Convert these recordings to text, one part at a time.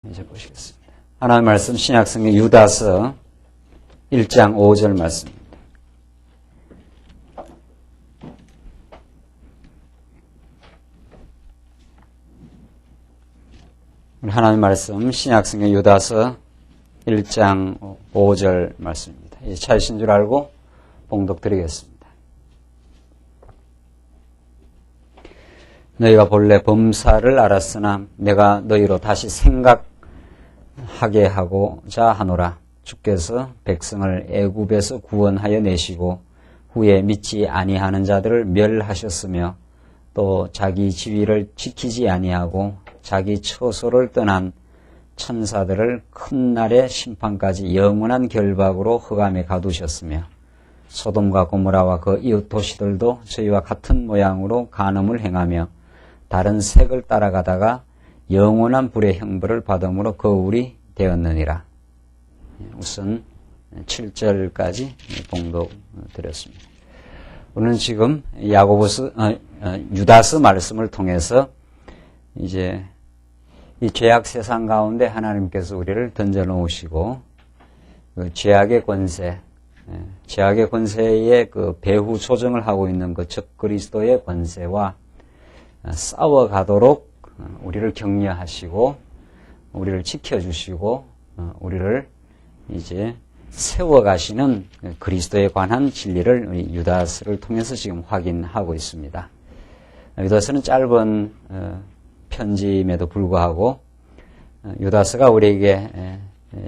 이제 보시겠습니다. 하나님 말씀 신약성경 유다서 1장 5절 말씀입니다. 하나님 말씀 신약성경 유다서 1장 5절 말씀입니다. 이제 찾으신 줄 알고 봉독 드리겠습니다. 너희가 본래 범사를 알았으나 내가 너희로 다시 생각하게 하고자 하노라. 주께서 백성을 애굽에서 구원하여 내시고 후에 믿지 아니하는 자들을 멸하셨으며 또 자기 지위를 지키지 아니하고 자기 처소를 떠난 천사들을 큰 날의 심판까지 영원한 결박으로 흑암에 가두셨으며 소돔과 고모라와 그 이웃 도시들도 저희와 같은 모양으로 간음을 행하며 다른 색을 따라가다가 영원한 불의 형벌을 받음으로 거울이 되었느니라. 우선 7절까지 봉독 드렸습니다. 오늘은 지금 유다서 말씀을 통해서 이제 이 죄악 세상 가운데 하나님께서 우리를 던져 놓으시고 그 죄악의 권세의 그 배후 조정을 하고 있는 그 적그리스도의 권세와 싸워가도록 우리를 격려하시고 우리를 지켜주시고 우리를 이제 세워가시는 그리스도에 관한 진리를 우리 유다서를 통해서 지금 확인하고 있습니다. 유다서는 짧은 편지임에도 불구하고 유다서가 우리에게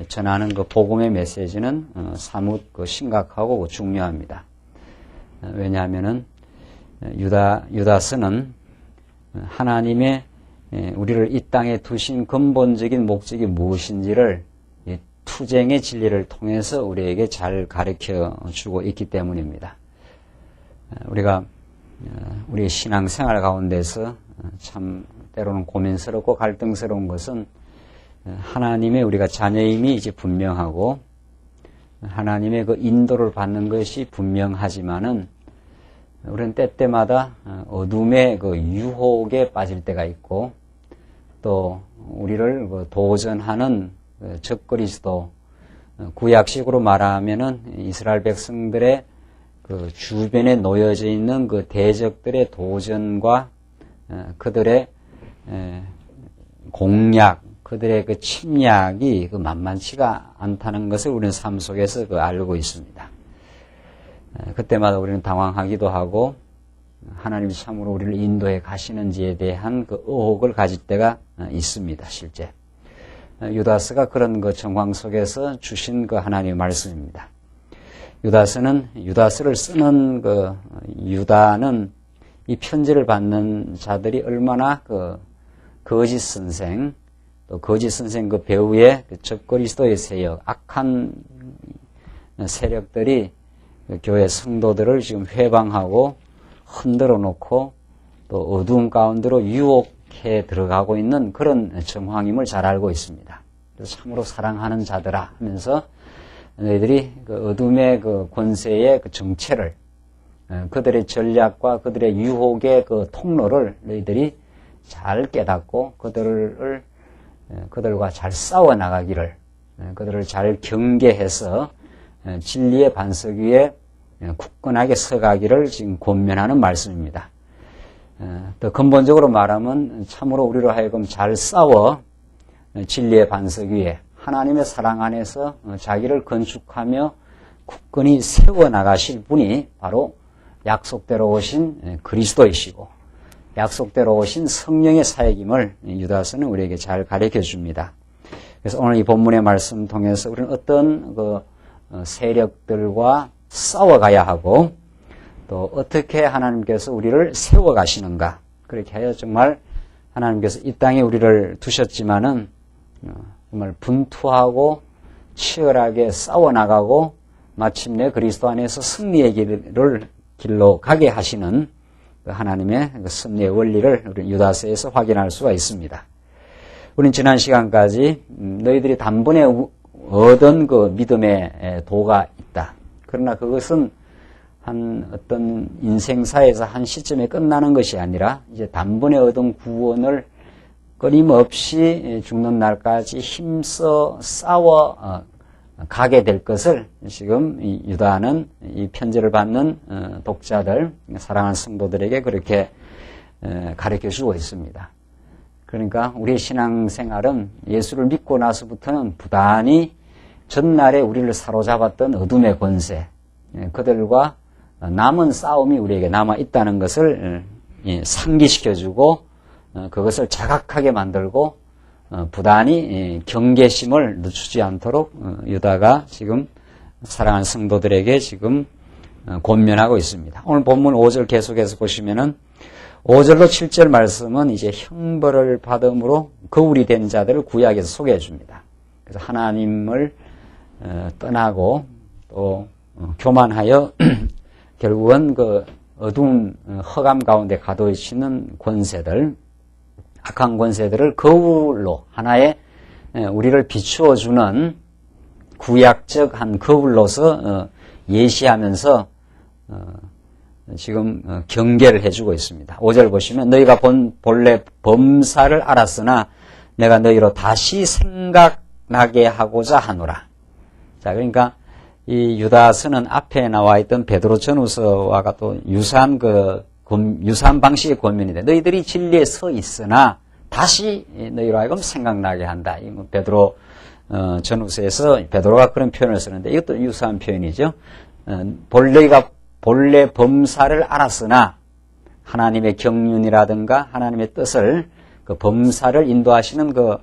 전하는 그 복음의 메시지는 사뭇 심각하고 중요합니다. 왜냐하면은 유다서는 하나님의 우리를 이 땅에 두신 근본적인 목적이 무엇인지를 투쟁의 진리를 통해서 우리에게 잘 가르쳐 주고 있기 때문입니다. 우리가 우리의 신앙생활 가운데서 참 때로는 고민스럽고 갈등스러운 것은 하나님의 우리가 자녀임이 이제 분명하고 하나님의 그 인도를 받는 것이 분명하지만은 우리는 때때마다 어둠의 그 유혹에 빠질 때가 있고 또 우리를 도전하는 적그리스도, 구약식으로 말하면은 이스라엘 백성들의 그 주변에 놓여져 있는 그 대적들의 도전과 그들의 공략, 그들의 그 침략이 그 만만치가 않다는 것을 우리는 삶 속에서 알고 있습니다. 그때마다 우리는 당황하기도 하고 하나님이 참으로 우리를 인도해 가시는지에 대한 그 의혹을 가질 때가 있습니다. 실제 유다서가 그런 그 정황 속에서 주신 그 하나님의 말씀입니다. 유다서를 쓰는 그 유다는 이 편지를 받는 자들이 얼마나 그 거짓 선생 그 배후에 그 적그리스도의 세력, 악한 세력들이 교회 성도들을 지금 회방하고 흔들어 놓고 또 어두운 가운데로 유혹해 들어가고 있는 그런 정황임을 잘 알고 있습니다. 그래서 참으로 사랑하는 자들아 하면서 너희들이 그 어둠의 그 권세의 그 정체를 그들의 전략과 그들의 유혹의 그 통로를 너희들이 잘 깨닫고 그들과 잘 싸워 나가기를 그들을 잘 경계해서 진리의 반석 위에 굳건하게 서가기를 지금 권면하는 말씀입니다. 더 근본적으로 말하면 참으로 우리로 하여금 잘 싸워 진리의 반석 위에 하나님의 사랑 안에서 자기를 건축하며 굳건히 세워나가실 분이 바로 약속대로 오신 그리스도이시고 약속대로 오신 성령의 사역임을 유다서는 우리에게 잘 가르쳐 줍니다. 그래서 오늘 이 본문의 말씀 통해서 우리는 어떤 그 세력들과 싸워가야 하고 또 어떻게 하나님께서 우리를 세워가시는가, 그렇게 하여 정말 하나님께서 이 땅에 우리를 두셨지만은 정말 분투하고 치열하게 싸워나가고 마침내 그리스도 안에서 승리의 길로 가게 하시는 하나님의 승리의 원리를 우리 유다서에서 확인할 수가 있습니다. 우리는 지난 시간까지 너희들이 단번에 얻은 그 믿음의 도가 있다. 그러나 그것은 한 어떤 인생사에서 한 시점에 끝나는 것이 아니라 이제 단번에 얻은 구원을 끊임없이 죽는 날까지 힘써 싸워 가게 될 것을 지금 유다는 이 편지를 받는 독자들, 사랑하는 성도들에게 그렇게 가르쳐 주고 있습니다. 그러니까 우리의 신앙생활은 예수를 믿고 나서부터는 부단히 전날에 우리를 사로잡았던 어둠의 권세, 그들과 남은 싸움이 우리에게 남아 있다는 것을 상기시켜주고 그것을 자각하게 만들고 부단히 경계심을 늦추지 않도록 유다가 지금 사랑하는 성도들에게 지금 권면하고 있습니다. 오늘 본문 5절 계속해서 보시면은 5절로 7절 말씀은 이제 형벌을 받음으로 거울이 된 자들을 구약에서 소개해 줍니다. 그래서 하나님을 떠나고 또 교만하여 결국은 그 어두운 허감 가운데 가둬있는 권세들, 악한 권세들을 거울로 하나의 우리를 비추어주는 구약적 한 거울로서 예시하면서 지금 경계를 해주고 있습니다. 5절 보시면 너희가 본래 범사를 알았으나 내가 너희로 다시 생각나게 하고자 하노라. 자, 그러니까 이 유다서는 앞에 나와 있던 베드로 전후서와 또 유사한 유사한 방식의 권면인데 너희들이 진리에 서 있으나 다시 너희로 하여금 생각나게 한다. 이 베드로 전후서에서 베드로가 그런 표현을 쓰는데 이것도 유사한 표현이죠. 너희가 본래 범사를 알았으나 하나님의 경륜이라든가 하나님의 뜻을 그 범사를 인도하시는 그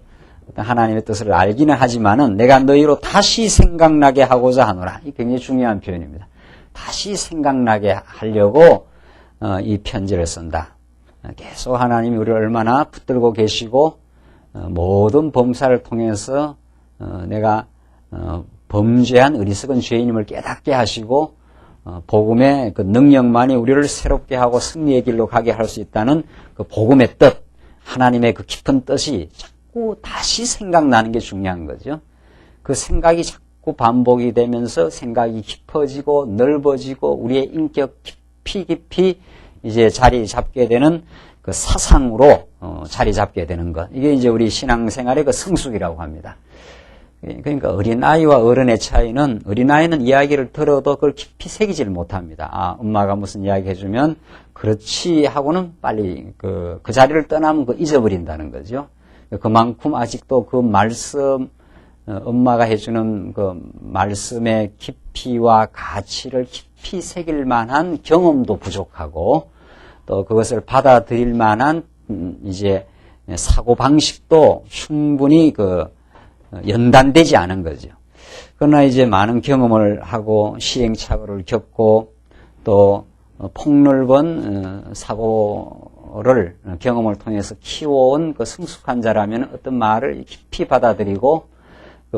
하나님의 뜻을 알기는 하지만은 내가 너희로 다시 생각나게 하고자 하노라. 이 굉장히 중요한 표현입니다. 다시 생각나게 하려고 이 편지를 쓴다. 계속 하나님이 우리를 얼마나 붙들고 계시고 모든 범사를 통해서 내가 범죄한 어리석은 죄인임을 깨닫게 하시고 복음의 그 능력만이 우리를 새롭게 하고 승리의 길로 가게 할 수 있다는 그 복음의 뜻, 하나님의 그 깊은 뜻이 자꾸 다시 생각나는 게 중요한 거죠. 그 생각이 자꾸 반복이 되면서 생각이 깊어지고 넓어지고 우리의 인격 깊이 이제 자리 잡게 되는 그 사상으로 자리 잡게 되는 것. 이게 이제 우리 신앙생활의 그 성숙이라고 합니다. 그러니까 어린아이와 어른의 차이는 어린아이는 이야기를 들어도 그걸 깊이 새기지를 못합니다. 아, 엄마가 무슨 이야기 해주면 그렇지 하고는 빨리 그 자리를 떠나면 그 잊어버린다는 거죠. 그만큼 아직도 그 말씀, 엄마가 해주는 그 말씀의 깊이와 가치를 깊이 새길 만한 경험도 부족하고 또 그것을 받아들일 만한 이제 사고방식도 충분히 연단되지 않은 거죠. 그러나 이제 많은 경험을 하고 시행착오를 겪고 또 폭넓은 사고를 경험을 통해서 키워온 그 성숙한 자라면 어떤 말을 깊이 받아들이고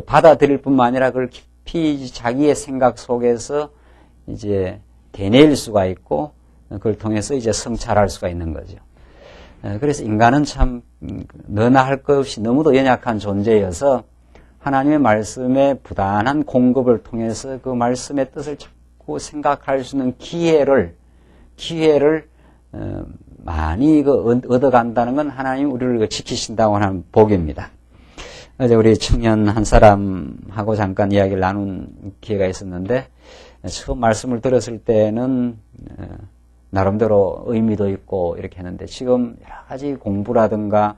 받아들일 뿐만 아니라 그걸 깊이 자기의 생각 속에서 이제 되뇌일 수가 있고 그걸 통해서 이제 성찰할 수가 있는 거죠. 그래서 인간은 참 너나 할 것 없이 너무도 연약한 존재여서 하나님의 말씀의 부단한 공급을 통해서 그 말씀의 뜻을 자꾸 생각할 수 있는 기회를 많이 얻어간다는 건 하나님 우리를 지키신다고 하는 복입니다. 어제 우리 청년 한 사람하고 잠깐 이야기를 나눈 기회가 있었는데 처음 말씀을 들었을 때는 나름대로 의미도 있고 이렇게 했는데 지금 여러 가지 공부라든가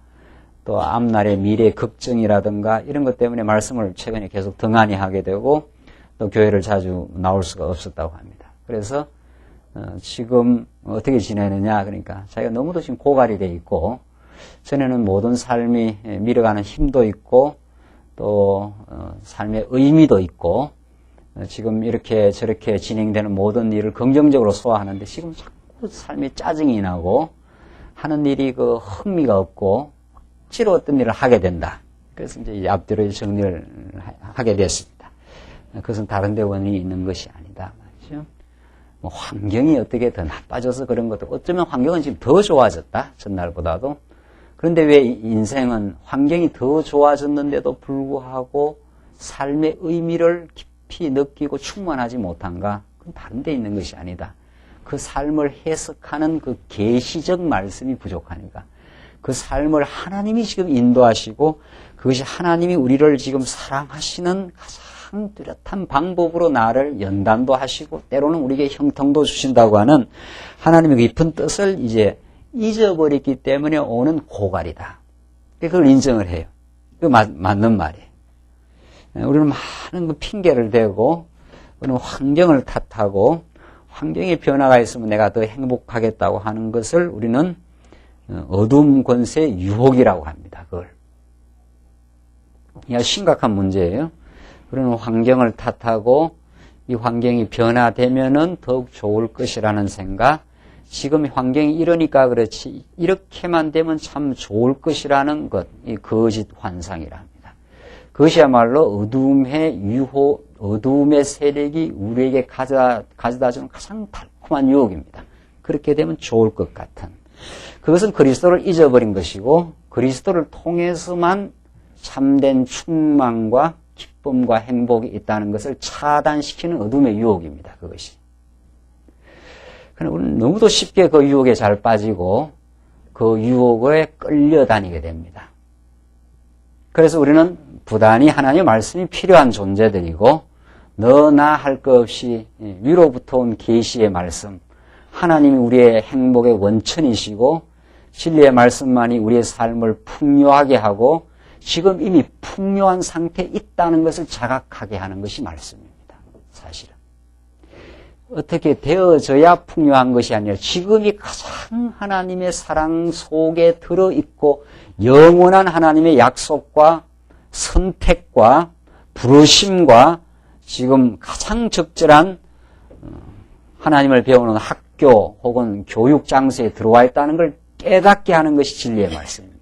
또 앞날의 미래 걱정이라든가 이런 것 때문에 말씀을 최근에 계속 등한히 하게 되고 또 교회를 자주 나올 수가 없었다고 합니다. 그래서 지금 어떻게 지내느냐 그러니까 자기가 너무도 지금 고갈이 돼 있고 전에는 모든 삶이 밀어가는 힘도 있고 또 삶의 의미도 있고 지금 이렇게 저렇게 진행되는 모든 일을 긍정적으로 소화하는데 지금 자꾸 삶에 짜증이 나고 하는 일이 그 흥미가 없고 억지로 어떤 일을 하게 된다. 그래서 이제 앞뒤로 정리를 하게 됐습니다. 그것은 다른 데 원인이 있는 것이 아니다. 말이죠. 뭐 환경이 어떻게 더 나빠져서 그런 것도 어쩌면 환경은 지금 더 좋아졌다. 전날보다도. 그런데 왜 인생은 환경이 더 좋아졌는데도 불구하고 삶의 의미를 깊이 느끼고 충만하지 못한가? 그건 다른 데 있는 것이 아니다. 그 삶을 해석하는 그 계시적 말씀이 부족하니까. 그 삶을 하나님이 지금 인도하시고 그것이 하나님이 우리를 지금 사랑하시는 가장 뚜렷한 방법으로 나를 연단도 하시고 때로는 우리에게 형통도 주신다고 하는 하나님의 깊은 뜻을 이제 잊어버렸기 때문에 오는 고갈이다. 그걸 인정을 해요. 그 맞는 말이에요. 우리는 많은 그 핑계를 대고 우리는 환경을 탓하고 환경의 변화가 있으면 내가 더 행복하겠다고 하는 것을 우리는 어둠 권세의 유혹이라고 합니다. 그걸. 이게 심각한 문제예요. 우리는 환경을 탓하고 이 환경이 변화되면은 더욱 좋을 것이라는 생각, 지금 환경이 이러니까 그렇지 이렇게만 되면 참 좋을 것이라는 것, 이 거짓 환상이라 합니다. 그것이야말로 어둠의 유혹, 어둠의 세력이 우리에게 가져다주는 가장 달콤한 유혹입니다. 그렇게 되면 좋을 것 같은. 그것은 그리스도를 잊어버린 것이고 그리스도를 통해서만 참된 충만과 기쁨과 행복이 있다는 것을 차단시키는 어둠의 유혹입니다. 그것이. 그러나 우리는 너무도 쉽게 그 유혹에 잘 빠지고 그 유혹에 끌려다니게 됩니다. 그래서 우리는 부단히 하나님의 말씀이 필요한 존재들이고 너나 할 것 없이 위로부터 온 계시의 말씀, 하나님이 우리의 행복의 원천이시고 진리의 말씀만이 우리의 삶을 풍요하게 하고 지금 이미 풍요한 상태에 있다는 것을 자각하게 하는 것이 말씀입니다. 사실은. 어떻게 되어져야 풍요한 것이 아니라 지금이 가장 하나님의 사랑 속에 들어있고 영원한 하나님의 약속과 선택과 부르심과 지금 가장 적절한 하나님을 배우는 학교 혹은 교육 장소에 들어와 있다는 걸 깨닫게 하는 것이 진리의 말씀입니다.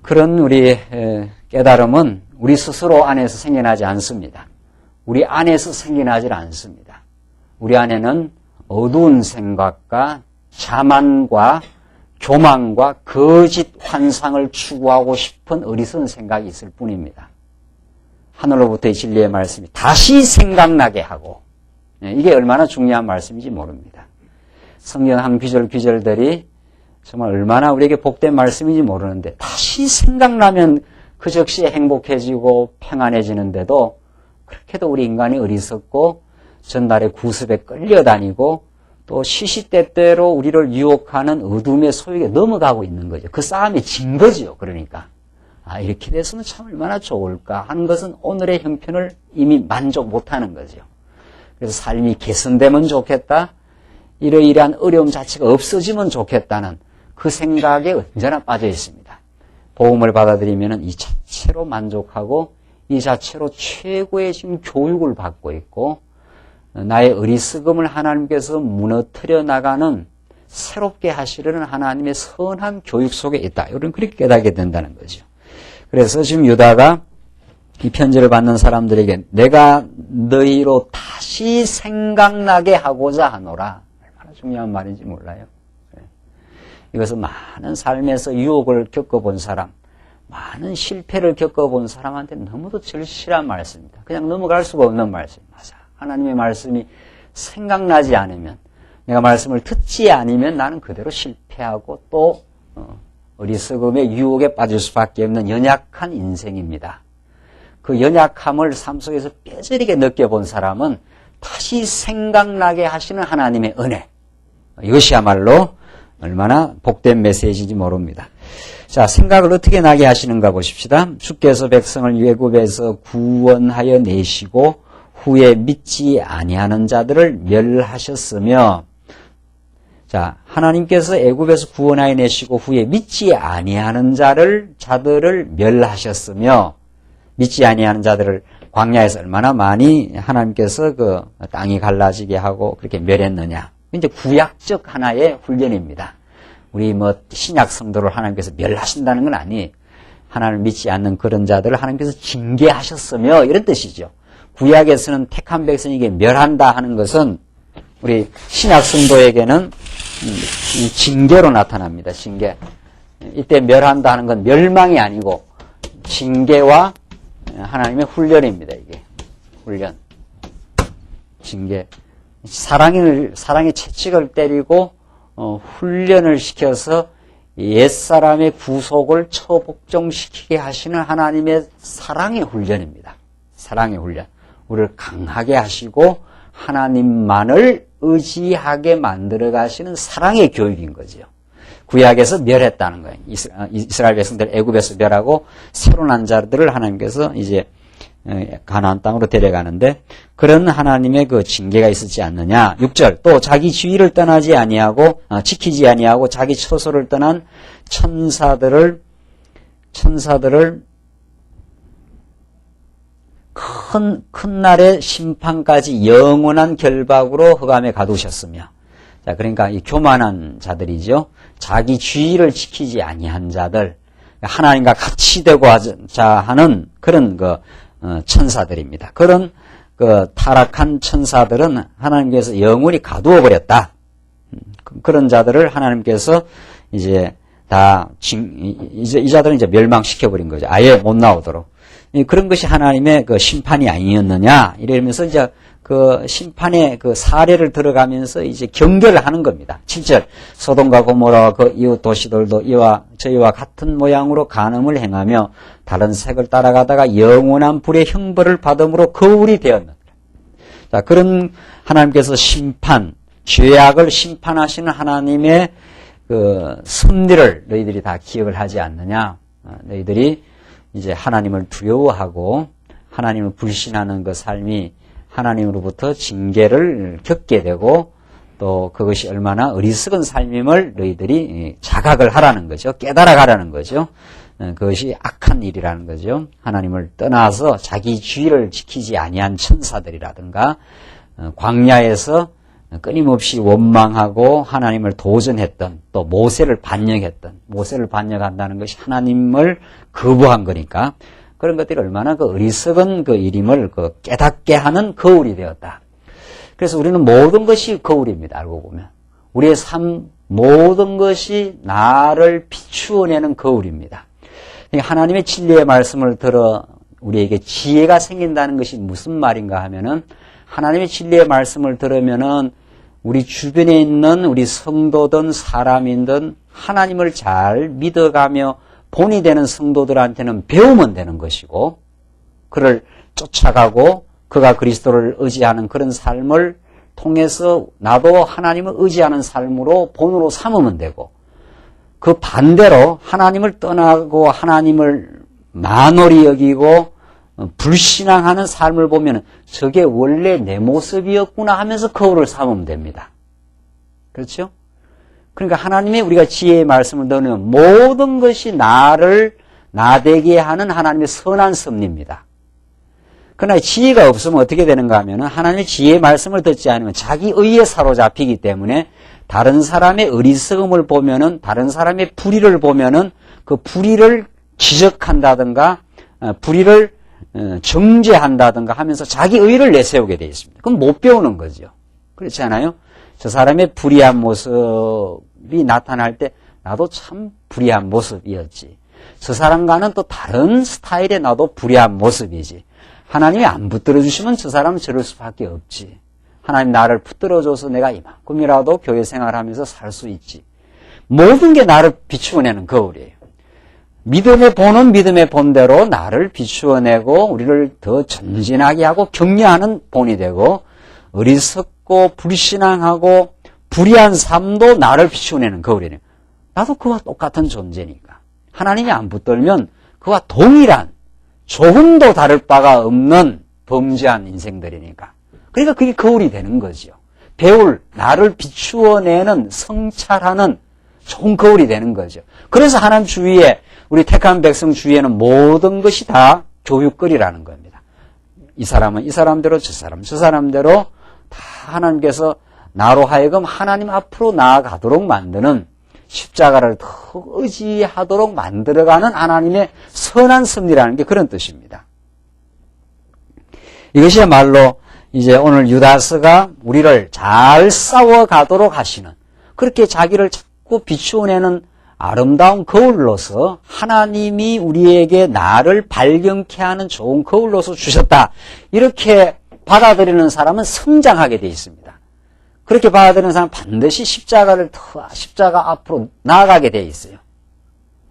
그런 우리 깨달음은 우리 스스로 안에서 생겨나지 않습니다. 우리 안에서 생겨나질 않습니다. 우리 안에는 어두운 생각과 자만과 교만과 거짓 환상을 추구하고 싶은 어리석은 생각이 있을 뿐입니다. 하늘로부터의 진리의 말씀이 다시 생각나게 하고, 이게 얼마나 중요한 말씀인지 모릅니다. 성경 한 귀절귀절들이 정말 얼마나 우리에게 복된 말씀인지 모르는데 다시 생각나면 그 즉시에 행복해지고 평안해지는데도 그렇게도 우리 인간이 어리석고 전날의 구습에 끌려다니고 또 시시때때로 우리를 유혹하는 어둠의 소욕에 넘어가고 있는 거죠. 그 싸움이 진 거죠. 그러니까 이렇게 됐으면 참 얼마나 좋을까 하는 것은 오늘의 형편을 이미 만족 못하는 거죠. 그래서 삶이 개선되면 좋겠다, 이러이러한 어려움 자체가 없어지면 좋겠다는 그 생각에 언제나 빠져 있습니다. 복음을 받아들이면 이 자체로 만족하고 이 자체로 최고의 지금 교육을 받고 있고 나의 어리석음을 하나님께서 무너뜨려 나가는 새롭게 하시려는 하나님의 선한 교육 속에 있다. 이런 그렇게 깨닫게 된다는 거죠. 그래서 지금 유다가 이 편지를 받는 사람들에게 내가 너희로 다시 생각나게 하고자 하노라. 얼마나 중요한 말인지 몰라요. 이것은 많은 삶에서 유혹을 겪어본 사람, 많은 실패를 겪어본 사람한테 너무도 절실한 말씀입니다. 그냥 넘어갈 수가 없는 말씀. 맞아. 하나님의 말씀이 생각나지 않으면, 내가 말씀을 듣지 않으면 나는 그대로 실패하고 또 어리석음의 유혹에 빠질 수밖에 없는 연약한 인생입니다. 그 연약함을 삶 속에서 뼈저리게 느껴본 사람은 다시 생각나게 하시는 하나님의 은혜, 이것이야말로 얼마나 복된 메시지인지 모릅니다. 자, 생각을 어떻게 나게 하시는가 보십시다. 주께서 백성을 애굽에서 구원하여 내시고 후에 믿지 아니하는 자들을 멸하셨으며, 자, 하나님께서 애굽에서 구원하여 내시고 후에 믿지 아니하는 자들을 멸하셨으며, 믿지 아니하는 자들을 광야에서 얼마나 많이 하나님께서 그 땅이 갈라지게 하고 그렇게 멸했느냐. 이제 구약적 하나의 훈련입니다. 우리 신약 성도를 하나님께서 멸하신다는 건 아니, 하나님을 믿지 않는 그런 자들을 하나님께서 징계하셨으며 이런 뜻이죠. 구약에서는 택한 백성에게 멸한다 하는 것은 우리 신약 성도에게는 징계로 나타납니다. 징계. 이때 멸한다 하는 건 멸망이 아니고 징계와 하나님의 훈련입니다. 이게 훈련, 징계. 사랑의 채찍을 때리고 훈련을 시켜서 옛사람의 구속을 처복종시키게 하시는 하나님의 사랑의 훈련입니다. 사랑의 훈련. 우리를 강하게 하시고 하나님만을 의지하게 만들어 가시는 사랑의 교육인 거죠. 구약에서 멸했다는 거예요. 이스라엘 백성들 애굽에서 멸하고 새로 난 자들을 하나님께서 이제 가나안 땅으로 데려가는데 그런 하나님의 그 징계가 있었지 않느냐. 6절 또 자기 지위를 떠나지 아니하고 지키지 아니하고 자기 처소를 떠난 천사들을 큰 날의 심판까지 영원한 결박으로 흑암에 가두셨으며. 자, 그러니까 이 교만한 자들이죠. 자기 지위를 지키지 아니한 자들, 하나님과 같이 되고자 하는 그런 천사들입니다. 그런 타락한 천사들은 하나님께서 영원히 가두어 버렸다. 그런 자들을 하나님께서 이제 이 자들은 이제 멸망시켜 버린 거죠. 아예 못 나오도록. 그런 것이 하나님의 그 심판이 아니었느냐 이러면서 이제 그 심판의 그 사례를 들어가면서 이제 경계를 하는 겁니다. 7절 소돔과 고모라와 그 이웃 도시들도 저희와 같은 모양으로 간음을 행하며 다른 색을 따라가다가 영원한 불의 형벌을 받음으로 거울이 되었느니라. 자, 그런 하나님께서 죄악을 심판하시는 하나님의 그 섭리를 너희들이 다 기억을 하지 않느냐. 너희들이 이제 하나님을 두려워하고 하나님을 불신하는 그 삶이 하나님으로부터 징계를 겪게 되고 또 그것이 얼마나 어리석은 삶임을 너희들이 자각을 하라는 거죠. 깨달아 가라는 거죠. 그것이 악한 일이라는 거죠. 하나님을 떠나서 자기 주의를 지키지 아니한 천사들이라든가 광야에서 끊임없이 원망하고 하나님을 도전했던 또 모세를 반역한다는 것이 하나님을 거부한 거니까 그런 것들이 얼마나 그 어리석은 그 일임을 깨닫게 하는 거울이 되었다. 그래서 우리는 모든 것이 거울입니다. 알고 보면 우리의 삶 모든 것이 나를 비추어내는 거울입니다. 하나님의 진리의 말씀을 들어 우리에게 지혜가 생긴다는 것이 무슨 말인가 하면은 하나님의 진리의 말씀을 들으면은 우리 주변에 있는 우리 성도든 사람이든 하나님을 잘 믿어가며 본이 되는 성도들한테는 배우면 되는 것이고 그를 쫓아가고 그가 그리스도를 의지하는 그런 삶을 통해서 나도 하나님을 의지하는 삶으로 본으로 삼으면 되고 그 반대로 하나님을 떠나고 하나님을 만홀히 여기고 불신앙하는 삶을 보면 저게 원래 내 모습이었구나 하면서 거울을 삼으면 됩니다. 그렇죠? 그러니까 하나님의 우리가 지혜의 말씀을 듣는 모든 것이 나를 나되게 하는 하나님의 선한 섭리입니다. 그러나 지혜가 없으면 어떻게 되는가 하면 하나님의 지혜의 말씀을 듣지 않으면 자기 의에 사로잡히기 때문에 다른 사람의 어리석음을 보면은 다른 사람의 불의를 보면은 그 불의를 지적한다든가 불의를 정죄한다든가 하면서 자기 의를 내세우게 되어 있습니다. 그럼 못 배우는 거죠. 그렇지 않아요? 저 사람의 불의한 모습이 나타날 때 나도 참 불의한 모습이었지. 저 사람과는 또 다른 스타일의 나도 불의한 모습이지. 하나님이 안 붙들어 주시면 저 사람은 저럴 수밖에 없지. 하나님 나를 붙들어줘서 내가 이만큼이라도 교회 생활하면서 살 수 있지. 모든 게 나를 비추어내는 거울이에요. 믿음의 본은 믿음의 본대로 나를 비추어내고 우리를 더 전진하게 하고 격려하는 본이 되고 어리석고 불신앙하고 불의한 삶도 나를 비추어내는 거울이에요. 나도 그와 똑같은 존재니까. 하나님이 안 붙들면 그와 동일한 조금도 다를 바가 없는 범죄한 인생들이니까. 그러니까 그게 거울이 되는 거죠. 나를 비추어내는 성찰하는 좋은 거울이 되는 거죠. 그래서 하나님 주위에 우리 택한 백성 주위에는 모든 것이 다 교육거리라는 겁니다. 이 사람은 이 사람대로 저 사람대로 다 하나님께서 나로 하여금 하나님 앞으로 나아가도록 만드는 십자가를 더 의지하도록 만들어가는 하나님의 선한 섭리라는 게 그런 뜻입니다. 이것이야말로 이제 오늘 유다서가 우리를 잘 싸워가도록 하시는 그렇게 자기를 자꾸 비추어내는 아름다운 거울로서 하나님이 우리에게 나를 발견케 하는 좋은 거울로서 주셨다. 이렇게 받아들이는 사람은 성장하게 되어 있습니다. 그렇게 받아들이는 사람은 반드시 십자가 앞으로 나아가게 돼 있어요.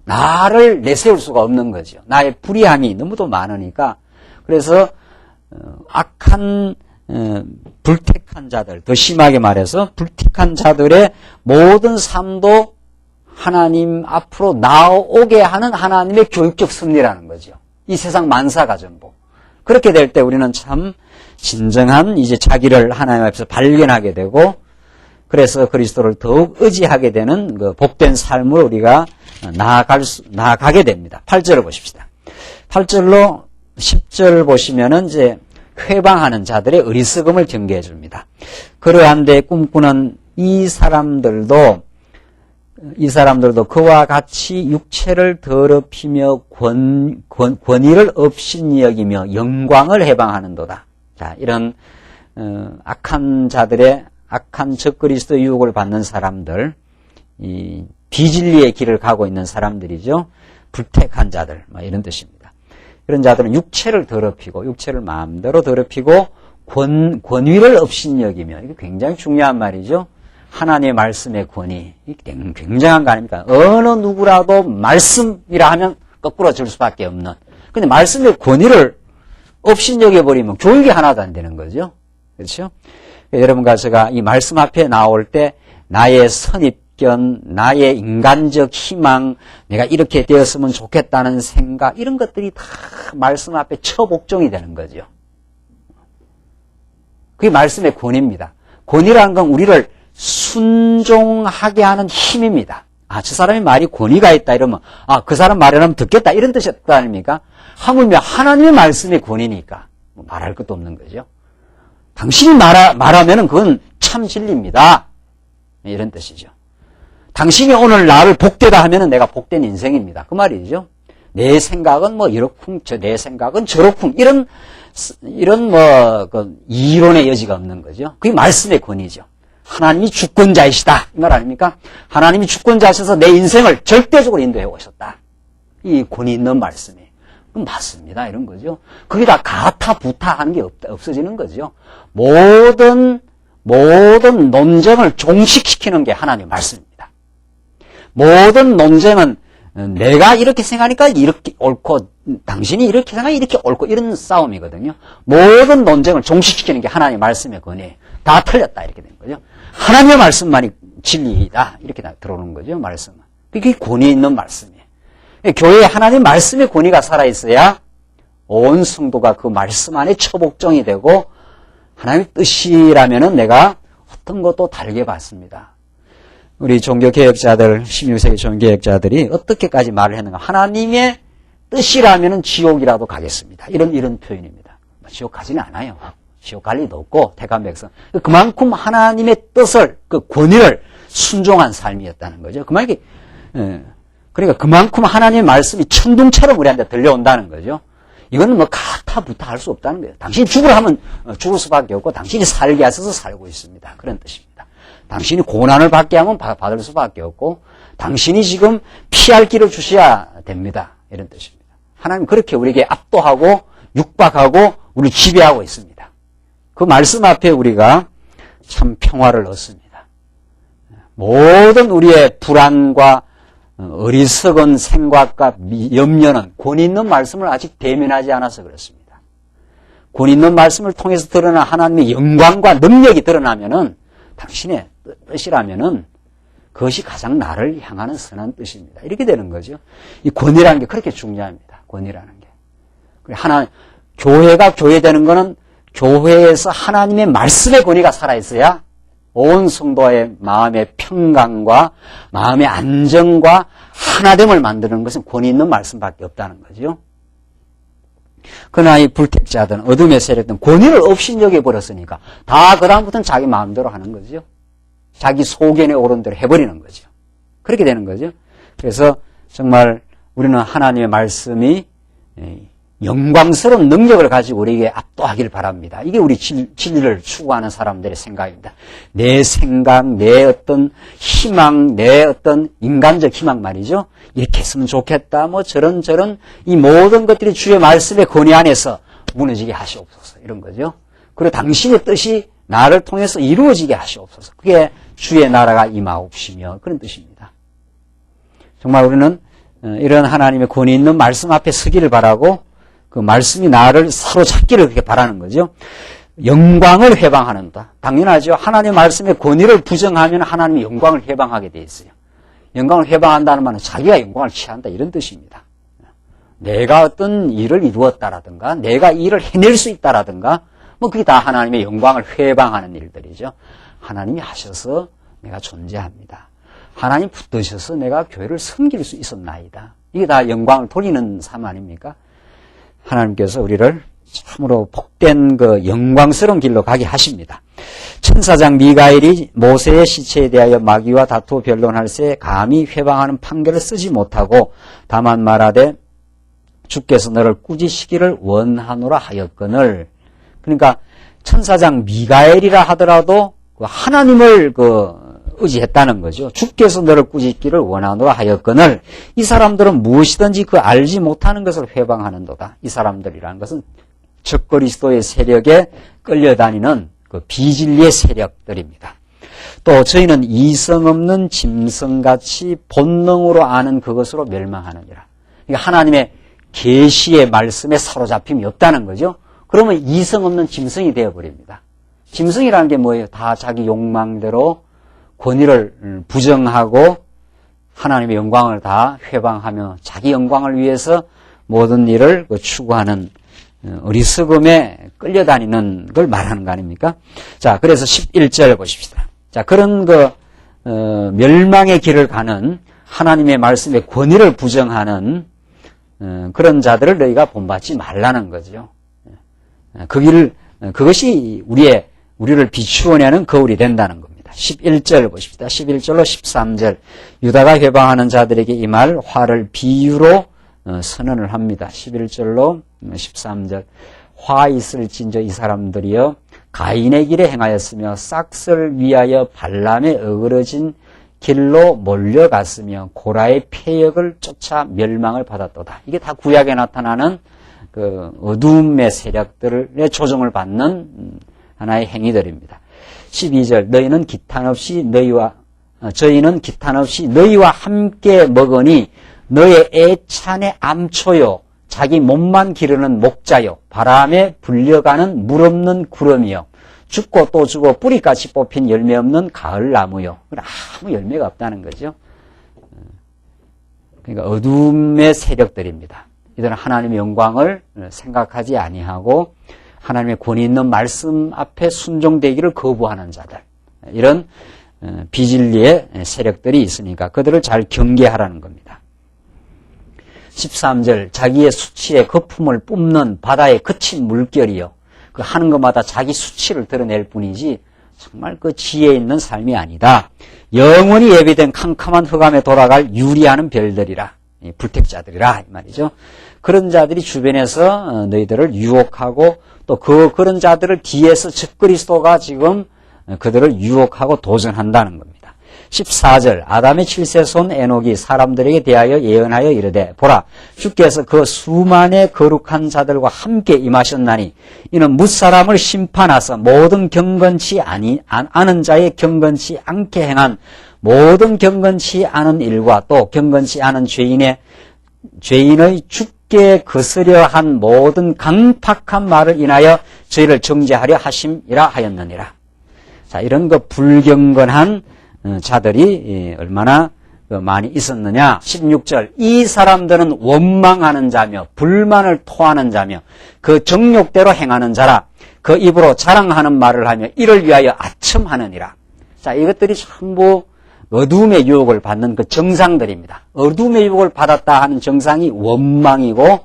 나를 내세울 수가 없는 거죠. 나의 불의함이 너무도 많으니까. 그래서 악한 불택한 자들, 더 심하게 말해서 불택한 자들의 모든 삶도 하나님 앞으로 나오게 하는 하나님의 교육적 섭리라는 거죠. 이 세상 만사가 전부. 그렇게 될 때 우리는 참 진정한 이제 자기를 하나님 앞에서 발견하게 되고, 그래서 그리스도를 더욱 의지하게 되는 그 복된 삶을 우리가 나아가게 됩니다. 8절을 보십시다. 8절로 10절 보시면은 이제 회방하는 자들의 어리석음을 경계해 줍니다. 그러한 데 꿈꾸는 이 사람들도 그와 같이 육체를 더럽히며 권위를 업신 여기며 영광을 해방하는도다. 자, 이런 악한 자들의 악한 적그리스도 유혹을 받는 사람들, 이 비진리의 길을 가고 있는 사람들이죠. 불택한 자들, 이런 뜻입니다. 이런 자들은 육체를 더럽히고 육체를 마음대로 더럽히고 권위를 업신 여기며, 이게 굉장히 중요한 말이죠. 하나님의 말씀의 권위, 굉장한 거 아닙니까? 어느 누구라도 말씀이라 하면 거꾸로 줄 수밖에 없는. 근데 말씀의 권위를 업신여겨버리면 교육이 하나도 안 되는 거죠. 그렇죠? 여러분과 제가 이 말씀 앞에 나올 때 나의 선입견, 나의 인간적 희망, 내가 이렇게 되었으면 좋겠다는 생각, 이런 것들이 다 말씀 앞에 처복종이 되는 거죠. 그게 말씀의 권위입니다. 권위라는 건 우리를 순종하게 하는 힘입니다. 아, 저 사람의 말이 권위가 있다 이러면, 아, 그 사람 말이라면 듣겠다 이런 뜻이 없다 아닙니까? 하물며 하나님의 말씀의 권위니까 말할 것도 없는 거죠. 당신이 말하면은 그건 참 진리입니다. 이런 뜻이죠. 당신이 오늘 나를 복되다 하면은 내가 복된 인생입니다. 그 말이죠. 내 생각은 뭐 이렇쿵, 내 생각은 저렇쿵, 이런 그 이론의 여지가 없는 거죠. 그게 말씀의 권위죠. 하나님이 주권자이시다. 이 말 아닙니까? 하나님이 주권자셔서 내 인생을 절대적으로 인도해 오셨다. 이 권위 있는 말씀이. 그럼 맞습니다. 이런 거죠. 그게 다 가타, 부타 하는 게 없어지는 거죠. 모든 논쟁을 종식시키는 게 하나님의 말씀입니다. 모든 논쟁은 내가 이렇게 생각하니까 이렇게 옳고, 당신이 이렇게 생각하니까 이렇게 옳고, 이런 싸움이거든요. 모든 논쟁을 종식시키는 게 하나님의 말씀의 권위. 다 틀렸다. 이렇게 되는 거죠. 하나님의 말씀만이 진리이다. 이렇게 다 들어오는 거죠. 말씀은. 그게 권위 있는 말씀이에요. 교회에 하나님의 말씀의 권위가 살아있어야 온 성도가 그 말씀 안에 처복종이 되고, 하나님의 뜻이라면은 내가 어떤 것도 다르게 봤습니다. 우리 종교개혁자들, 16세기 종교개혁자들이 어떻게까지 말을 했는가. 하나님의 뜻이라면은 지옥이라도 가겠습니다. 이런 표현입니다. 지옥 가지는 않아요. 지옥 갈 리도 없고, 택한 백성. 그만큼 하나님의 뜻을, 그 권위를 순종한 삶이었다는 거죠. 그러니까 그만큼 하나님의 말씀이 천둥처럼 우리한테 들려온다는 거죠. 이거는 뭐 가타부타 할 수 없다는 거예요. 당신이 죽으라 하면 죽을 수밖에 없고, 당신이 살게 하셔서 살고 있습니다. 그런 뜻입니다. 당신이 고난을 받게 하면 받을 수밖에 없고, 당신이 지금 피할 길을 주셔야 됩니다. 이런 뜻입니다. 하나님 그렇게 우리에게 압도하고 육박하고 우리를 지배하고 있습니다. 그 말씀 앞에 우리가 참 평화를 얻습니다. 모든 우리의 불안과 어리석은 생각과 염려는 권위 있는 말씀을 아직 대면하지 않아서 그렇습니다. 권위 있는 말씀을 통해서 드러난 하나님의 영광과 능력이 드러나면은, 당신의 뜻이라면은 그것이 가장 나를 향하는 선한 뜻입니다. 이렇게 되는 거죠. 이 권위라는 게 그렇게 중요합니다. 권위라는 게. 교회가 교회되는 거는 교회에서 하나님의 말씀의 권위가 살아있어야 온 성도의 마음의 평강과 마음의 안정과 하나됨을 만드는 것은 권위 있는 말씀밖에 없다는 거죠. 그러나 이 불택자들은, 어둠의 세력들은 권위를 업신여겨버렸으니까 다 그다음부터는 자기 마음대로 하는 거죠. 자기 소견에 오른 대로 해버리는 거죠. 그렇게 되는 거죠. 그래서 정말 우리는 하나님의 말씀이 영광스러운 능력을 가지고 우리에게 압도하길 바랍니다. 이게 우리 진리를 추구하는 사람들의 생각입니다. 내 생각, 내 어떤 희망, 내 어떤 인간적 희망 말이죠. 이렇게 했으면 좋겠다. 뭐 저런 이 모든 것들이 주의 말씀의 권위 안에서 무너지게 하시옵소서. 이런 거죠. 그리고 당신의 뜻이 나를 통해서 이루어지게 하시옵소서. 그게 주의 나라가 임하옵시며 그런 뜻입니다. 정말 우리는 이런 하나님의 권위 있는 말씀 앞에 서기를 바라고 그 말씀이 나를 사로잡기를 그렇게 바라는 거죠. 영광을 회방하는다. 당연하죠. 하나님의 말씀의 권위를 부정하면 하나님의 영광을 회방하게 돼 있어요. 영광을 회방한다는 말은 자기가 영광을 취한다 이런 뜻입니다. 내가 어떤 일을 이루었다라든가 내가 일을 해낼 수 있다라든가 뭐 그게 다 하나님의 영광을 회방하는 일들이죠. 하나님이 하셔서 내가 존재합니다. 하나님 붙드셔서 내가 교회를 섬길 수 있었나이다. 이게 다 영광을 돌리는 삶 아닙니까? 하나님께서 우리를 참으로 복된 그 영광스러운 길로 가게 하십니다. 천사장 미가엘이 모세의 시체에 대하여 마귀와 다투어 변론할새 감히 회방하는 판결을 쓰지 못하고 다만 말하되 주께서 너를 꾸짖으시기를 원하노라 하였거늘. 그러니까 천사장 미가엘이라 하더라도 그 하나님을 의지했다는 거죠. 주께서 너를 꾸짖기를 원하노라 하였거늘. 이 사람들은 무엇이든지 그 알지 못하는 것을 회방하는도다. 이 사람들이라는 것은 적그리스도의 세력에 끌려다니는 그 비진리의 세력들입니다. 또 저희는 이성 없는 짐승같이 본능으로 아는 그것으로 멸망하느니라. 그러니까 하나님의 계시의 말씀에 사로잡힘이 없다는 거죠. 그러면 이성 없는 짐승이 되어버립니다. 짐승이라는 게 뭐예요? 다 자기 욕망대로 권위를 부정하고 하나님의 영광을 다 회방하며 자기 영광을 위해서 모든 일을 추구하는 어리석음에 끌려다니는 걸 말하는 거 아닙니까? 자, 그래서 11절 보십시다. 자, 그런 멸망의 길을 가는 하나님의 말씀의 권위를 부정하는 그런 자들을 너희가 본받지 말라는 거죠. 그것이 우리를 비추어내는 거울이 된다는 겁니다. 11절 보십시다. 11절로 13절. 유다가 회방하는 자들에게 이 말 화를 비유로 선언을 합니다. 11절로 13절. 화 있을진저 이 사람들이여 가인의 길에 행하였으며 싹을 위하여 발람에 어그러진 길로 몰려갔으며 고라의 폐역을 쫓아 멸망을 받았도다. 이게 다 구약에 나타나는 그 어둠의 세력들의 조종을 받는 하나의 행위들입니다. 12절. 저희는 기탄 없이 너희와 함께 먹으니 너의 애찬의 암초요 자기 몸만 기르는 목자요 바람에 불려가는 물 없는 구름이요 죽고 또 죽어 뿌리같이 뽑힌 열매 없는 가을나무요. 아무 열매가 없다는 거죠. 그러니까 어둠의 세력들입니다. 이들은 하나님의 영광을 생각하지 아니하고 하나님의 권위 있는 말씀 앞에 순종되기를 거부하는 자들, 이런 비진리의 세력들이 있으니까 그들을 잘 경계하라는 겁니다. 13절. 자기의 수치의 거품을 뿜는 바다의 거친 물결이요. 그 하는 것마다 자기 수치를 드러낼 뿐이지 정말 그 지혜 있는 삶이 아니다. 영원히 예비된 캄캄한 흑암에 돌아갈 유리하는 별들이라, 불택자들이라 이 말이죠. 그런 자들이 주변에서 너희들을 유혹하고 또 그런 자들을 뒤에서 적그리스도가 지금 그들을 유혹하고 도전한다는 겁니다. 14절. 아담의 7세 손 에녹이 사람들에게 대하여 예언하여 이르되 보라 주께서 그 수만의 거룩한 자들과 함께 임하셨나니 이는 뭇사람을 심판하사 모든 경건치 않은 자의 경건치 않게 행한 모든 경건치 않은 일과 또 경건치 않은 죄인의 죽게 거스려 한 모든 강팍한 말을 인하여 저희를 정죄하려 하심이라 하였느니라. 자, 이런 불경건한 자들이 얼마나 많이 있었느냐. 16절. 이 사람들은 원망하는 자며 불만을 토하는 자며 그 정욕대로 행하는 자라. 그 입으로 자랑하는 말을 하며 이를 위하여 아첨하느니라. 자, 이것들이 전부 어둠의 유혹을 받는 그 정상들입니다. 어둠의 유혹을 받았다 하는 정상이 원망이고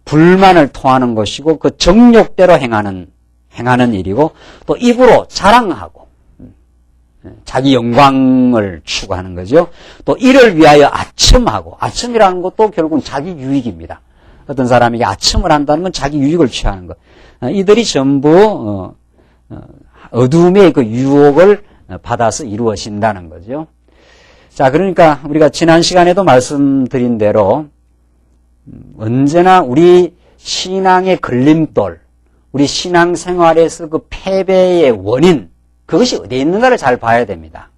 불만을 토하는 것이고 그 정욕대로 행하는 일이고 또 입으로 자랑하고 자기 영광을 추구하는 거죠. 또 이를 위하여 아첨하고, 아첨이라는 것도 결국은 자기 유익입니다. 어떤 사람에게 아첨을 한다는 건 자기 유익을 취하는 것. 이들이 전부 어둠의 그 유혹을 받아서 이루어진다는 거죠. 자, 그러니까 우리가 지난 시간에도 말씀드린 대로 언제나 우리 신앙의 걸림돌, 우리 신앙생활에서 그 패배의 원인, 그것이 어디에 있는가를 잘 봐야 됩니다.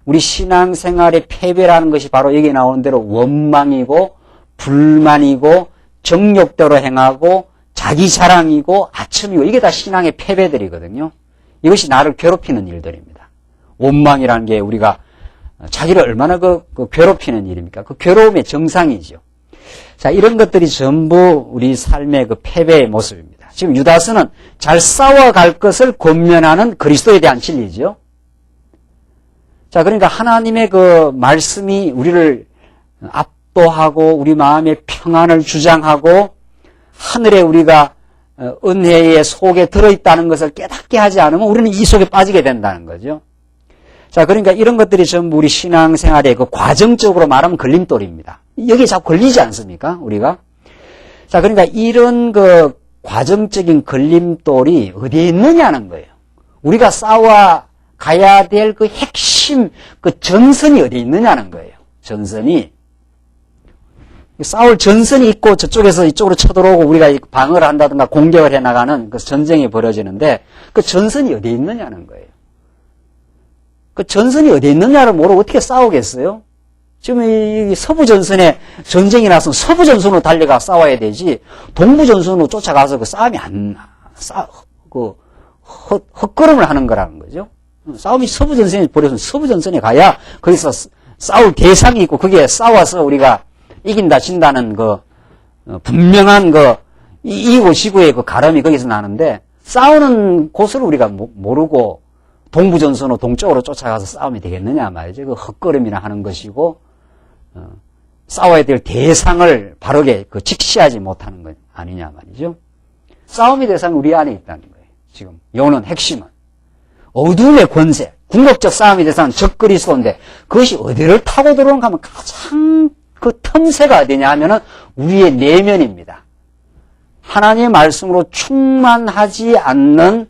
우리 신앙생활의 패배라는 것이 바로 여기 나오는 대로 원망이고 불만이고 정욕대로 행하고 자기 자랑이고 아첨이고 이게 다 신앙의 패배들이거든요. 이것이 나를 괴롭히는 일들입니다. 원망이라는 게 우리가 자기를 얼마나 그 괴롭히는 일입니까? 그 괴로움의 정상이죠. 자, 이런 것들이 전부 우리 삶의 그 패배의 모습입니다. 지금 유다서는 잘 싸워갈 것을 권면하는 그리스도에 대한 진리죠. 자, 그러니까 하나님의 그 말씀이 우리를 압도하고 우리 마음의 평안을 주장하고 하늘에 우리가 은혜의 속에 들어있다는 것을 깨닫게 하지 않으면 우리는 이 속에 빠지게 된다는 거죠. 자, 그러니까 이런 것들이 전부 우리 신앙생활의 그 과정적으로 말하면 걸림돌입니다. 여기에 자꾸 걸리지 않습니까? 우리가? 자, 그러니까 이런 그 과정적인 걸림돌이 어디에 있느냐는 거예요. 우리가 싸워가야 될 그 핵심, 그 전선이 어디에 있느냐는 거예요. 전선이. 싸울 전선이 있고 저쪽에서 이쪽으로 쳐들어오고 우리가 방어를 한다든가 공격을 해나가는 그 전쟁이 벌어지는데 그 전선이 어디에 있느냐는 거예요. 그 전선이 어디에 있느냐를 모르고 어떻게 싸우겠어요? 지금 이 서부전선에 전쟁이 나서 서부전선으로 달려가 싸워야 되지 동부전선으로 쫓아가서 그 싸움이 헛걸음을 하는 거라는 거죠. 싸움이 서부전선에 벌어서 서부전선에 가야 거기서 싸울 대상이 있고 거기에 싸워서 우리가 이긴다 진다는 그 분명한 그 이기고 지고의 그 가름이 거기서 나는데 싸우는 곳을 우리가 모르고 동부전선으로 동쪽으로 쫓아가서 싸우면 되겠느냐 말이죠. 그 헛걸음이나 하는 것이고 싸워야 될 대상을 바르게 그 직시하지 못하는 것 아니냐 말이죠. 싸움의 대상이 우리 안에 있다는 거예요. 지금 요는 핵심은 어둠의 권세, 궁극적 싸움의 대상은 적그리스도인데 그것이 어디를 타고 들어오는가 하면 가장 그 틈새가 어디냐 하면은 우리의 내면입니다. 하나님의 말씀으로 충만하지 않는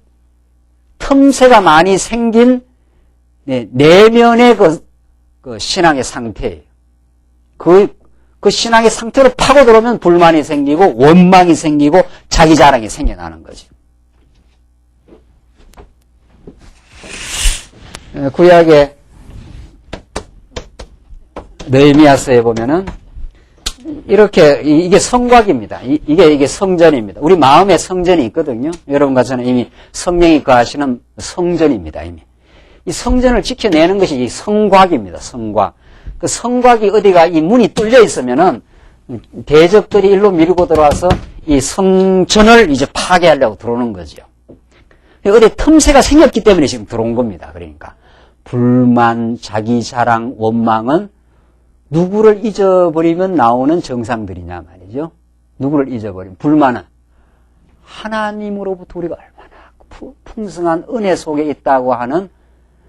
틈새가 많이 생긴 내면의 그 신앙의 상태예요. 그 신앙의 상태로 파고 들어오면 불만이 생기고 원망이 생기고 자기 자랑이 생겨나는 거죠. 구약의 느헤미야서에 보면은 이렇게 이게 성곽입니다. 이게 성전입니다. 우리 마음에 성전이 있거든요. 여러분과 저는 이미 성령이 거하시는 성전입니다. 이미 이 성전을 지켜내는 것이 이 성곽입니다. 성곽. 그 성곽이 어디가 이 문이 뚫려 있으면은 대적들이 일로 밀고 들어와서 이 성전을 이제 파괴하려고 들어오는 거죠. 어디 틈새가 생겼기 때문에 지금 들어온 겁니다. 그러니까 불만, 자기 자랑, 원망은 누구를 잊어버리면 나오는 정상들이냐 말이죠. 누구를 잊어버리면. 불만은 하나님으로부터 우리가 얼마나 풍성한 은혜 속에 있다고 하는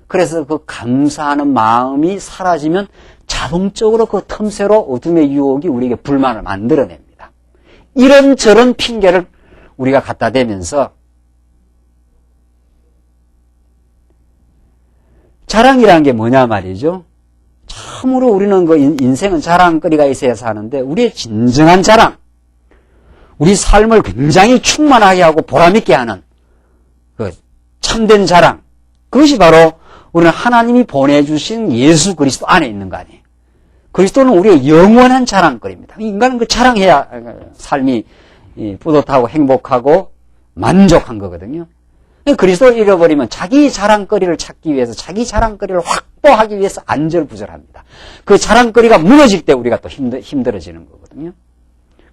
그래서 그 감사하는 마음이 사라지면 자동적으로 그 틈새로 어둠의 유혹이 우리에게 불만을 만들어냅니다. 이런저런 핑계를 우리가 갖다 대면서 자랑이라는 게 뭐냐 말이죠. 참으로 우리는 그 인생은 자랑거리가 있어야 사는데 우리의 진정한 자랑, 우리 삶을 굉장히 충만하게 하고 보람있게 하는 그 참된 자랑, 그것이 바로 우리는 하나님이 보내주신 예수 그리스도 안에 있는 거 아니에요. 그리스도는 우리의 영원한 자랑거리입니다. 인간은 그 자랑해야 삶이 뿌듯하고 행복하고 만족한 거거든요. 그리스도를 잃어버리면 자기 자랑거리를 찾기 위해서 자기 자랑거리를 확보하기 위해서 안절부절합니다. 그 자랑거리가 무너질 때 우리가 또 힘들어지는 거거든요.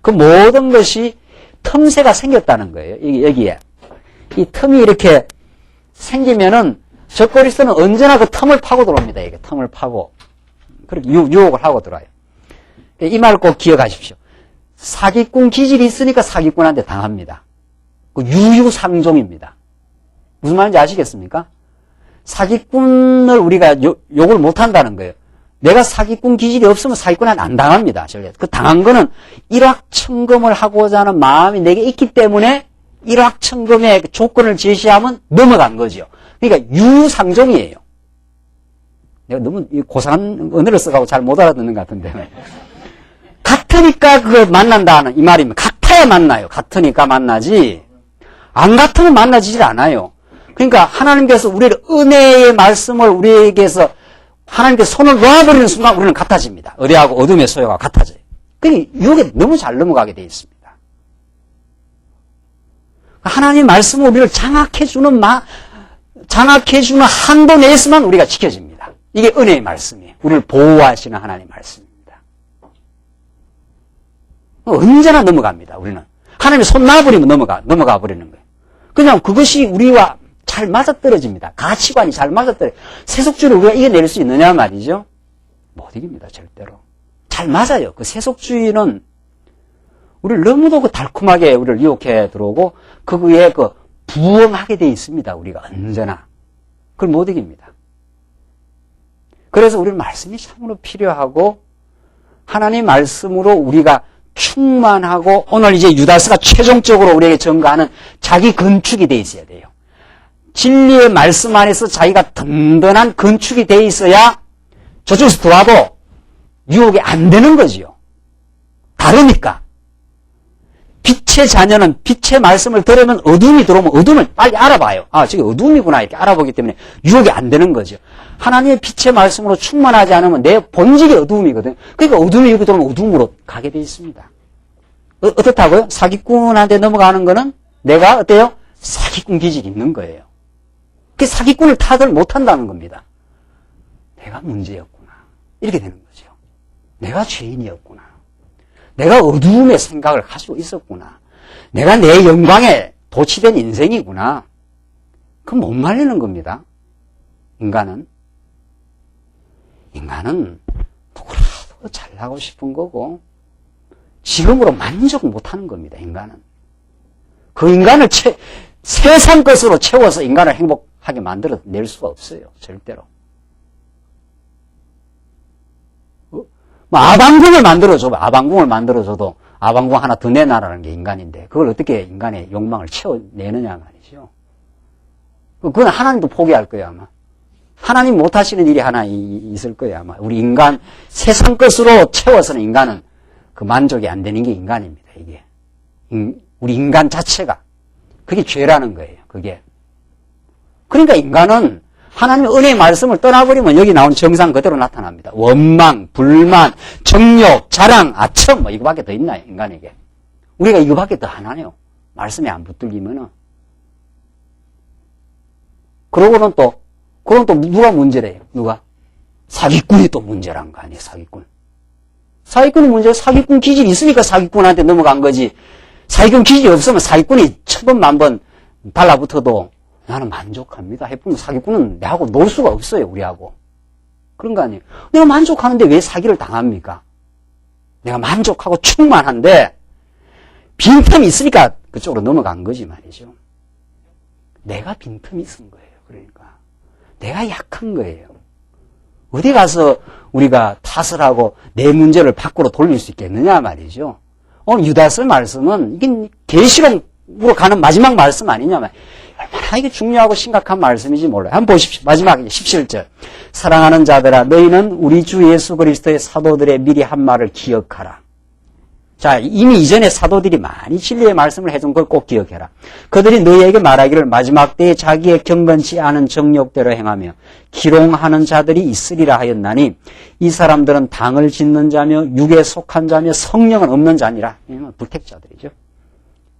그 모든 것이 틈새가 생겼다는 거예요. 여기에. 이 틈이 이렇게 생기면은 저 그리스도는 언제나 그 틈을 파고 들어옵니다. 이게 틈을 파고. 그렇게 유혹을 하고 들어와요. 이 말 꼭 기억하십시오. 사기꾼 기질이 있으니까 사기꾼한테 당합니다. 그 유유상종입니다. 무슨 말인지 아시겠습니까? 사기꾼을 우리가 욕을 못한다는 거예요. 내가 사기꾼 기질이 없으면 사기꾼한테 안 당합니다. 그 당한 거는 일확천금을 하고자 하는 마음이 내게 있기 때문에 일확천금의 조건을 제시하면 넘어간 거죠. 그러니까 유상종이에요. 내가 너무 고상한 언어를 써가고 잘 못 알아듣는 것 같은데. 같으니까 그걸 만난다는 이 말이면 같아야 만나요. 같으니까 만나지. 안 같으면 만나지질 않아요. 그러니까 하나님께서 우리를 은혜의 말씀을 우리에게서 하나님께서 손을 놓아버리는 순간 우리는 같아집니다. 어디하고 어둠의 소유가 같아져요. 그러니까 유혹에 너무 잘 넘어가게 되어 있습니다. 하나님의 말씀은 우리를 장악해주는 한도 내에서만 우리가 지켜집니다. 이게 은혜의 말씀이에요. 우리를 보호하시는 하나님의 말씀입니다. 언제나 넘어갑니다. 우리는 하나님이 손 놔버리면 넘어가 버리는 거예요. 그냥 그것이 우리와 잘 맞아떨어집니다. 가치관이 잘 맞아떨어져요. 세속주의를 우리가 이겨낼 수 있느냐 말이죠. 못 이깁니다. 절대로. 잘 맞아요. 그 세속주의는 우리를 너무도 그 달콤하게 우리를 유혹해 들어오고 그거에 그 부응하게 돼 있습니다. 우리가 언제나. 그걸 못 이깁니다. 그래서 우리는 말씀이 참으로 필요하고 하나님 말씀으로 우리가 충만하고 오늘 이제 유다스가 최종적으로 우리에게 전가하는 자기 건축이 돼 있어야 돼요. 진리의 말씀 안에서 자기가 든든한 건축이 돼 있어야 저쪽에서 들어와도 유혹이 안 되는 거지요. 다르니까. 빛의 자녀는 빛의 말씀을 들으면 어둠이 들어오면 어둠을 빨리 알아봐요. 아, 저게 어둠이구나 이렇게 알아보기 때문에 유혹이 안 되는 거죠. 하나님의 빛의 말씀으로 충만하지 않으면 내 본질이 어둠이거든요. 그러니까 어둠이 여기 들어오면 어둠으로 가게 돼 있습니다. 어떻다고요? 사기꾼한테 넘어가는 거는 내가 어때요? 사기꾼 기질이 있는 거예요. 그 사기꾼을 타들 못한다는 겁니다. 내가 문제였구나. 이렇게 되는 거죠. 내가 죄인이었구나. 내가 어두움의 생각을 가지고 있었구나. 내가 내 영광에 도취된 인생이구나. 그건 못 말리는 겁니다. 인간은 누구라도 잘나고 싶은 거고 지금으로 만족 못하는 겁니다. 인간은. 그 인간을 세상 것으로 채워서 인간을 행복하게 만들어낼 수가 없어요. 절대로. 아방궁을 만들어줘도 아방궁 하나 더 내놔라는 게 인간인데 그걸 어떻게 인간의 욕망을 채워내느냐 말이죠. 그건 하나님도 포기할 거예요 아마. 하나님 못하시는 일이 하나 있을 거예요 아마. 우리 인간 세상 것으로 채워서는 인간은 그 만족이 안 되는 게 인간입니다. 이게 우리 인간 자체가 그게 죄라는 거예요. 그게. 그러니까 인간은 하나님의 은혜의 말씀을 떠나버리면 여기 나온 정상 그대로 나타납니다. 원망, 불만, 정욕, 자랑, 아첨 뭐 이거밖에 더 있나요? 인간에게. 우리가 이거밖에 더 하나요? 말씀에 안 붙들리면은. 그러고는 또 누가 문제래요? 누가? 사기꾼이 또 문제란 거 아니에요? 사기꾼이 문제예요. 사기꾼 기질이 있으니까 사기꾼한테 넘어간 거지. 사기꾼 기질이 없으면 사기꾼이 천번 만번 달라붙어도 나는 만족합니다. 해보면 사기꾼은 내하고 놀 수가 없어요. 우리하고. 그런 거 아니에요. 내가 만족하는데 왜 사기를 당합니까? 내가 만족하고 충만한데 빈틈이 있으니까 그쪽으로 넘어간 거지 말이죠. 내가 빈틈이 있은 거예요. 그러니까. 내가 약한 거예요. 어디 가서 우리가 탓을 하고 내 문제를 밖으로 돌릴 수 있겠느냐 말이죠. 오늘 유다서 말씀은 이게 계시록으로 가는 마지막 말씀 아니냐 말이에요. 얼마나 이게 중요하고 심각한 말씀인지 몰라요. 한번 보십시오. 마지막 17절. 사랑하는 자들아 너희는 우리 주 예수 그리스도의 사도들의 미리 한 말을 기억하라. 자, 이미 이전에 사도들이 많이 진리의 말씀을 해준 걸 꼭 기억해라. 그들이 너희에게 말하기를 마지막 때에 자기의 경건치 않은 정욕대로 행하며 기롱하는 자들이 있으리라 하였나니 이 사람들은 당을 짓는 자며 육에 속한 자며 성령은 없는 자니라. 불택자들이죠.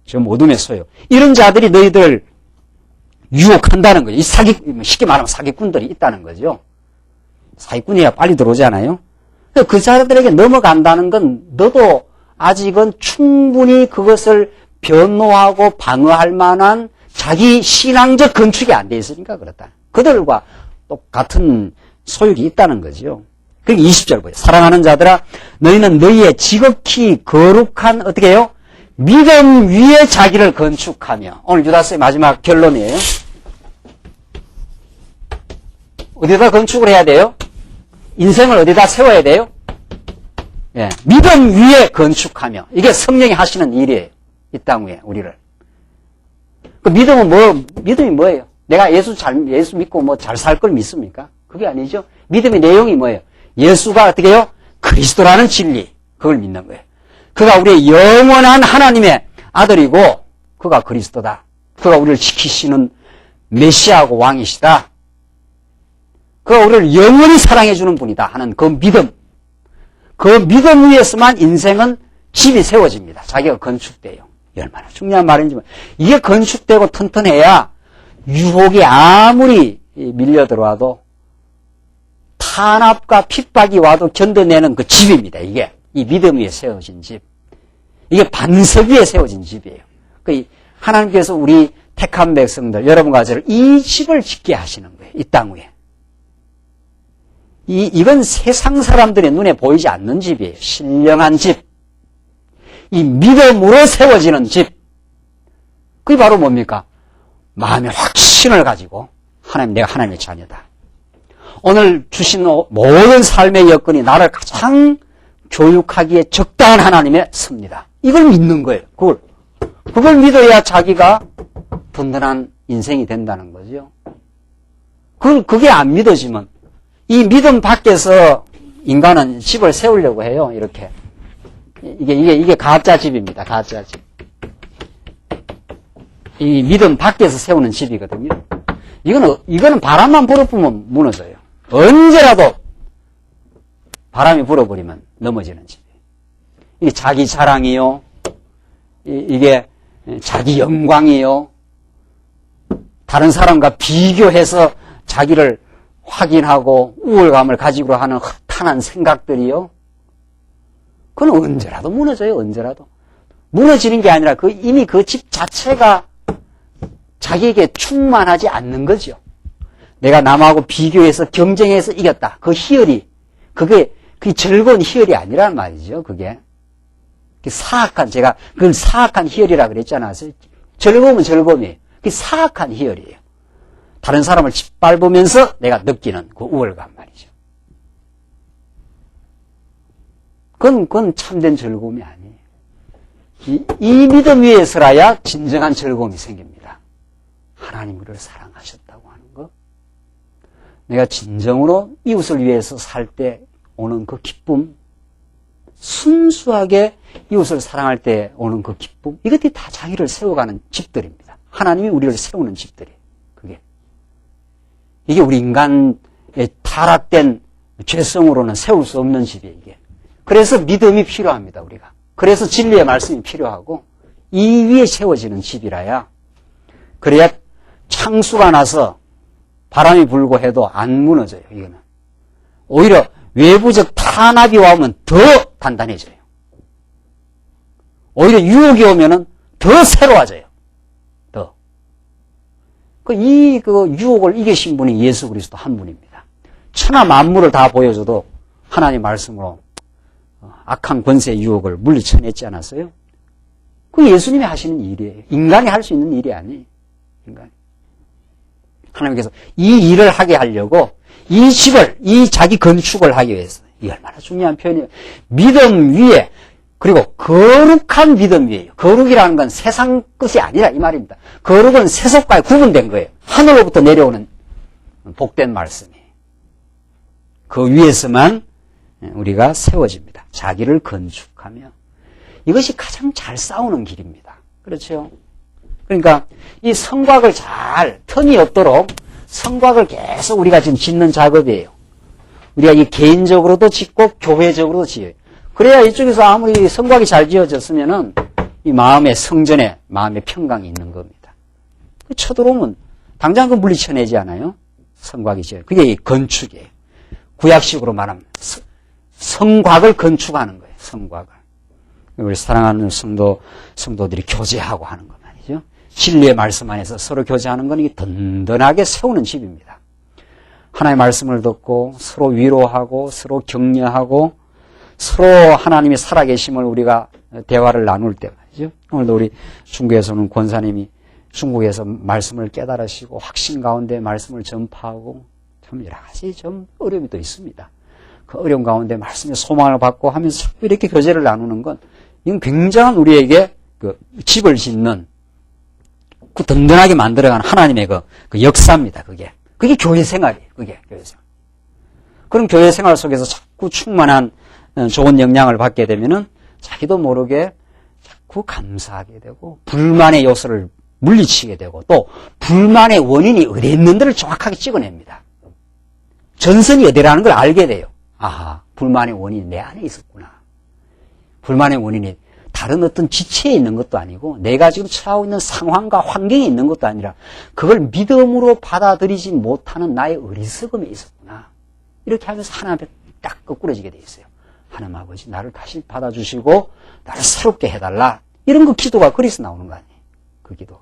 지금 어둠의 소유. 이런 자들이 너희들 유혹한다는 거죠. 쉽게 말하면 사기꾼들이 있다는 거죠. 사기꾼이야 빨리 들어오잖아요. 그 자들에게 넘어간다는 건 너도 아직은 충분히 그것을 변호하고 방어할 만한 자기 신앙적 건축이 안 돼 있으니까 그렇다. 그들과 똑같은 소율이 있다는 거죠. 그게 20절 보여요. 사랑하는 자들아 너희는 너희의 지극히 거룩한 어떻게 해요? 믿음 위에 자기를 건축하며. 오늘 유다서의 마지막 결론이에요. 어디다 건축을 해야 돼요? 인생을 어디다 세워야 돼요? 예, 믿음 위에 건축하며. 이게 성령이 하시는 일이에요. 이 땅 위에 우리를. 그 믿음이 뭐예요? 내가 예수 믿고 뭐 잘 살 걸 믿습니까? 그게 아니죠. 믿음의 내용이 뭐예요? 예수가 어떻게 해요? 그리스도라는 진리. 그걸 믿는 거예요. 그가 우리의 영원한 하나님의 아들이고 그가 그리스도다. 그가 우리를 지키시는 메시아하고 왕이시다. 그가 우리를 영원히 사랑해주는 분이다 하는 그 믿음. 그 믿음 위에서만 인생은 집이 세워집니다. 자기가 건축돼요. 얼마나 중요한 말인지. 이게 건축되고 튼튼해야 유혹이 아무리 밀려 들어와도 탄압과 핍박이 와도 견뎌내는 그 집입니다. 이게 이 믿음 위에 세워진 집. 이게 반석 위에 세워진 집이에요. 하나님께서 우리 택한 백성들, 여러분과 저를 이 집을 짓게 하시는 거예요. 이 땅 위에. 이건 세상 사람들의 눈에 보이지 않는 집이에요. 신령한 집. 이 믿음으로 세워지는 집. 그게 바로 뭡니까? 마음의 확신을 가지고 하나님, 내가 하나님의 자녀다. 오늘 주신 모든 삶의 여건이 나를 가장 교육하기에 적당한 하나님의 섭니다. 이걸 믿는 거예요. 그걸 믿어야 자기가 든든한 인생이 된다는 거죠. 그게 안 믿어지면 이 믿음 밖에서 인간은 집을 세우려고 해요. 이렇게. 이게 가짜 집입니다. 가짜 집. 이 믿음 밖에서 세우는 집이거든요. 이거는 바람만 불어보면 무너져요. 언제라도 바람이 불어버리면 넘어지는 집이에요. 이게 자기 자랑이요. 이게 자기 영광이요. 다른 사람과 비교해서 자기를 확인하고 우월감을 가지고 하는 허탄한 생각들이요. 그건 언제라도 무너져요. 언제라도. 무너지는 게 아니라 이미 그 집 자체가 자기에게 충만하지 않는 거죠. 내가 남하고 비교해서 경쟁해서 이겼다. 그 희열이, 그게 즐거운 희열이 아니란 말이죠. 그게 사악한, 제가 그걸 사악한 희열이라 그랬잖아요. 즐거움은 즐거움이에요. 그게 사악한 희열이에요. 다른 사람을 짓밟으면서 내가 느끼는 그 우월감 말이죠. 그건 참된 즐거움이 아니에요. 이 믿음 위에 서라야 진정한 즐거움이 생깁니다. 하나님 우리를 사랑하셨다고 하는 것. 내가 진정으로 이웃을 위해서 살 때 오는 그 기쁨, 순수하게 이웃을 사랑할 때 오는 그 기쁨, 이것들이 다 자기를 세워가는 집들입니다. 하나님이 우리를 세우는 집들이에요. 이게 우리 인간의 타락된 죄성으로는 세울 수 없는 집이에요. 이게. 그래서 믿음이 필요합니다. 우리가. 그래서 진리의 말씀이 필요하고 이 위에 세워지는 집이라야, 그래야 창수가 나서 바람이 불고 해도 안 무너져요. 이거는 오히려 외부적 탄압이 와오면 더 단단해져요. 오히려 유혹이 오면은 더 새로워져요. 더. 그 유혹을 이기신 분이 예수 그리스도 한 분입니다. 천하 만물을 다 보여줘도 하나님 말씀으로 악한 권세의 유혹을 물리쳐냈지 않았어요? 그 예수님이 하시는 일이에요. 인간이 할 수 있는 일이 아니에요. 인간이. 하나님께서 이 일을 하게 하려고 이 집을, 이 자기 건축을 하기 위해서, 이게 얼마나 중요한 표현이에요. 믿음 위에, 그리고 거룩한 믿음 위에요. 거룩이라는 건 세상 것이 아니라 이 말입니다. 거룩은 세속과에 구분된 거예요. 하늘로부터 내려오는 복된 말씀이에요. 그 위에서만 우리가 세워집니다. 자기를 건축하며. 이것이 가장 잘 싸우는 길입니다. 그렇죠? 그러니까 이 성곽을 잘, 틈이 없도록 성곽을 계속 우리가 지금 짓는 작업이에요. 우리가 이 개인적으로도 짓고 교회적으로도 지어요. 그래야 이쪽에서 아무리 성곽이 잘 지어졌으면은 이 마음의 성전에 마음의 평강이 있는 겁니다. 쳐들어오면 당장 그 물리쳐내지 않아요? 성곽이 지어요. 그게 이 건축이에요. 구약식으로 말하면 성곽을 건축하는 거예요. 성곽을. 우리 사랑하는 성도들이 교제하고 하는 것 말이죠. 진리의 말씀 안에서 서로 교제하는 건 이게 든든하게 세우는 집입니다. 하나님의 말씀을 듣고 서로 위로하고 서로 격려하고 서로 하나님이 살아계심을 우리가 대화를 나눌 때 말이죠. 오늘도 우리 중국에서는 권사님이 중국에서 말씀을 깨달으시고 확신 가운데 말씀을 전파하고 참 여러 가지 좀 어려움이 또 있습니다. 그 어려움 가운데 말씀의 소망을 받고 하면서 자꾸 이렇게 교제를 나누는 건 이건 굉장한 우리에게 그 집을 짓는 그 든든하게 만들어가는 하나님의 그 역사입니다. 그게 교회 생활이에요. 그게 교회 생활. 그런 교회 생활 속에서 자꾸 충만한 좋은 영향을 받게 되면은 자기도 모르게 자꾸 감사하게 되고 불만의 요소를 물리치게 되고 또 불만의 원인이 어디에 있는지를 정확하게 찍어냅니다. 전선이 어디라는 걸 알게 돼요. 아하, 불만의 원인이 내 안에 있었구나. 불만의 원인이 다른 어떤 지체에 있는 것도 아니고 내가 지금 처하고 있는 상황과 환경에 있는 것도 아니라 그걸 믿음으로 받아들이지 못하는 나의 어리석음에 있었구나. 이렇게 하면서 하나님 앞에 딱 거꾸러지게 돼 있어요. 하나님 아버지, 나를 다시 받아주시고 나를 새롭게 해달라. 이런 거 기도가 그리서 나오는 거 아니에요. 그 기도가.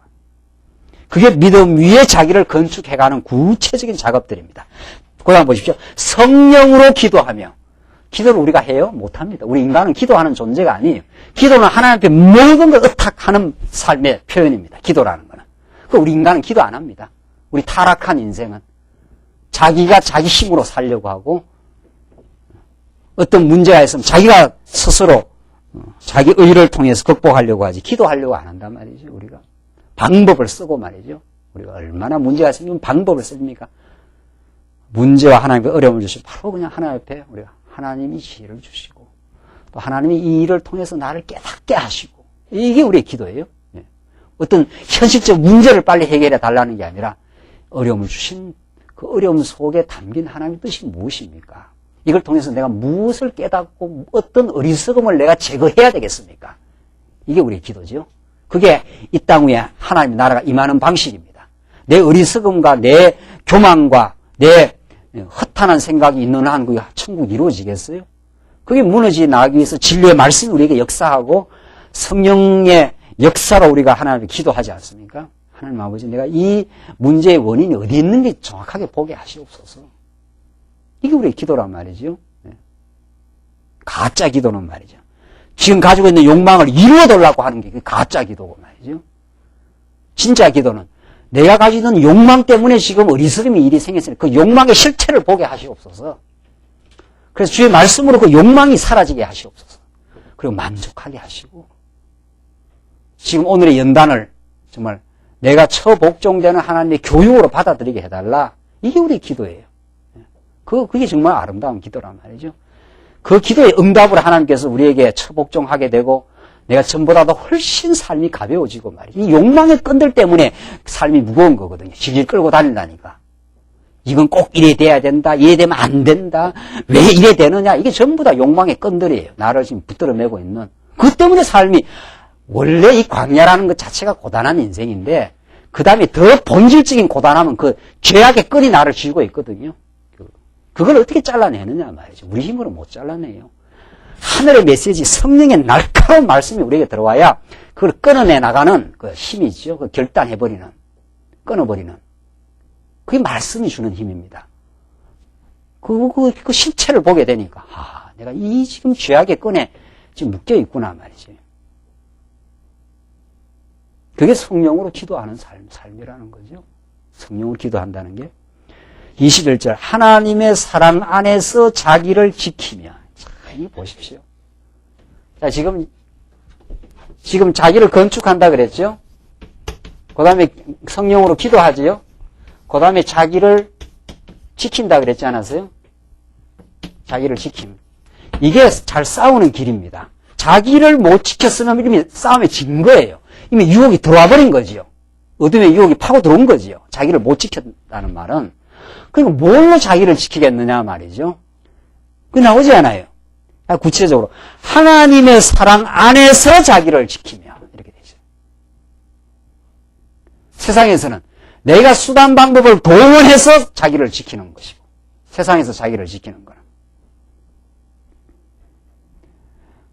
그게 믿음 위에 자기를 건축해가는 구체적인 작업들입니다. 그 다음 보십시오. 성령으로 기도하며. 기도를 우리가 해요? 못합니다. 우리 인간은 기도하는 존재가 아니에요. 기도는 하나님 앞에 모든 걸 의탁하는 삶의 표현입니다. 기도라는 거는. 우리 인간은 기도 안 합니다. 우리 타락한 인생은 자기가 자기 힘으로 살려고 하고 어떤 문제가 있으면 자기가 스스로 자기 의를 통해서 극복하려고 하지 기도하려고 안 한단 말이죠. 우리가 방법을 쓰고 말이죠. 우리가 얼마나 문제가 생기면 방법을 씁니까? 문제와 하나님께 어려움을 주시고 바로 그냥 하나님 앞에 우리가 하나님이 지혜를 주시고 또 하나님이 이 일을 통해서 나를 깨닫게 하시고 이게 우리의 기도예요. 어떤 현실적 문제를 빨리 해결해 달라는 게 아니라 어려움을 주신 그 어려움 속에 담긴 하나님의 뜻이 무엇입니까? 이걸 통해서 내가 무엇을 깨닫고 어떤 어리석음을 내가 제거해야 되겠습니까? 이게 우리의 기도죠. 그게 이 땅 위에 하나님의 나라가 임하는 방식입니다. 내 어리석음과 내 교만과 내 허탄한 생각이 있는 한 그 천국이 이루어지겠어요? 그게 무너지 나가기 위해서 진리의 말씀이 우리에게 역사하고 성령의 역사로 우리가 하나님께 기도하지 않습니까? 하나님 아버지, 내가 이 문제의 원인이 어디 있는지 정확하게 보게 하시옵소서. 이게 우리의 기도란 말이죠. 가짜 기도는 말이죠. 지금 가지고 있는 욕망을 이루어달라고 하는 게 가짜 기도고 말이죠. 진짜 기도는 내가 가지고 있는 욕망 때문에 지금 어리석음이 일이 생겼으니 그 욕망의 실체를 보게 하시옵소서. 그래서 주의 말씀으로 그 욕망이 사라지게 하시옵소서. 그리고 만족하게 하시고 지금 오늘의 연단을 정말 내가 처복종되는 하나님의 교육으로 받아들이게 해달라. 이게 우리 기도예요. 그게 정말 아름다운 기도란 말이죠. 그 기도의 응답을 하나님께서 우리에게 처복종하게 되고 내가 전보다도 훨씬 삶이 가벼워지고 말이죠. 이 욕망의 끈들 때문에 삶이 무거운 거거든요. 질질 끌고 다닌다니까. 이건 꼭 이래 돼야 된다. 이래 되면 안 된다. 왜 이래 되느냐. 이게 전부 다 욕망의 끈들이에요. 나를 지금 붙들어 매고 있는. 그 때문에 삶이 원래 이 광야라는 것 자체가 고단한 인생인데 그 다음에 더 본질적인 고단함은 그 죄악의 끈이 나를 쥐고 있거든요. 그걸 어떻게 잘라내느냐 말이죠. 우리 힘으로 못 잘라내요. 하늘의 메시지, 성령의 날카로운 말씀이 우리에게 들어와야 그걸 끊어내 나가는 그 힘이 있죠. 그 결단해버리는, 끊어버리는. 그게 말씀이 주는 힘입니다. 그 실체를 보게 되니까, 내가 이 지금 죄악의 끈에 지금 묶여 있구나 말이죠. 그게 성령으로 기도하는 삶이라는 거죠. 성령으로 기도한다는 게. 21절, 하나님의 사랑 안에서 자기를 지키며. 자, 이 보십시오. 자, 지금 자기를 건축한다 그랬죠? 그 다음에 성령으로 기도하지요? 그 다음에 자기를 지킨다 그랬지 않았어요? 자기를 지킴. 이게 잘 싸우는 길입니다. 자기를 못 지켰으면 이미 싸움에 진 거예요. 이미 유혹이 들어와 버린 거지요. 어둠의 유혹이 파고 들어온 거지요. 자기를 못 지켰다는 말은. 그러니까 뭘로 자기를 지키겠느냐 말이죠. 그게 나오지 않아요. 구체적으로 하나님의 사랑 안에서 자기를 지키며 이렇게 되죠. 세상에서는 내가 수단 방법을 동원해서 자기를 지키는 것이고 세상에서 자기를 지키는 거는.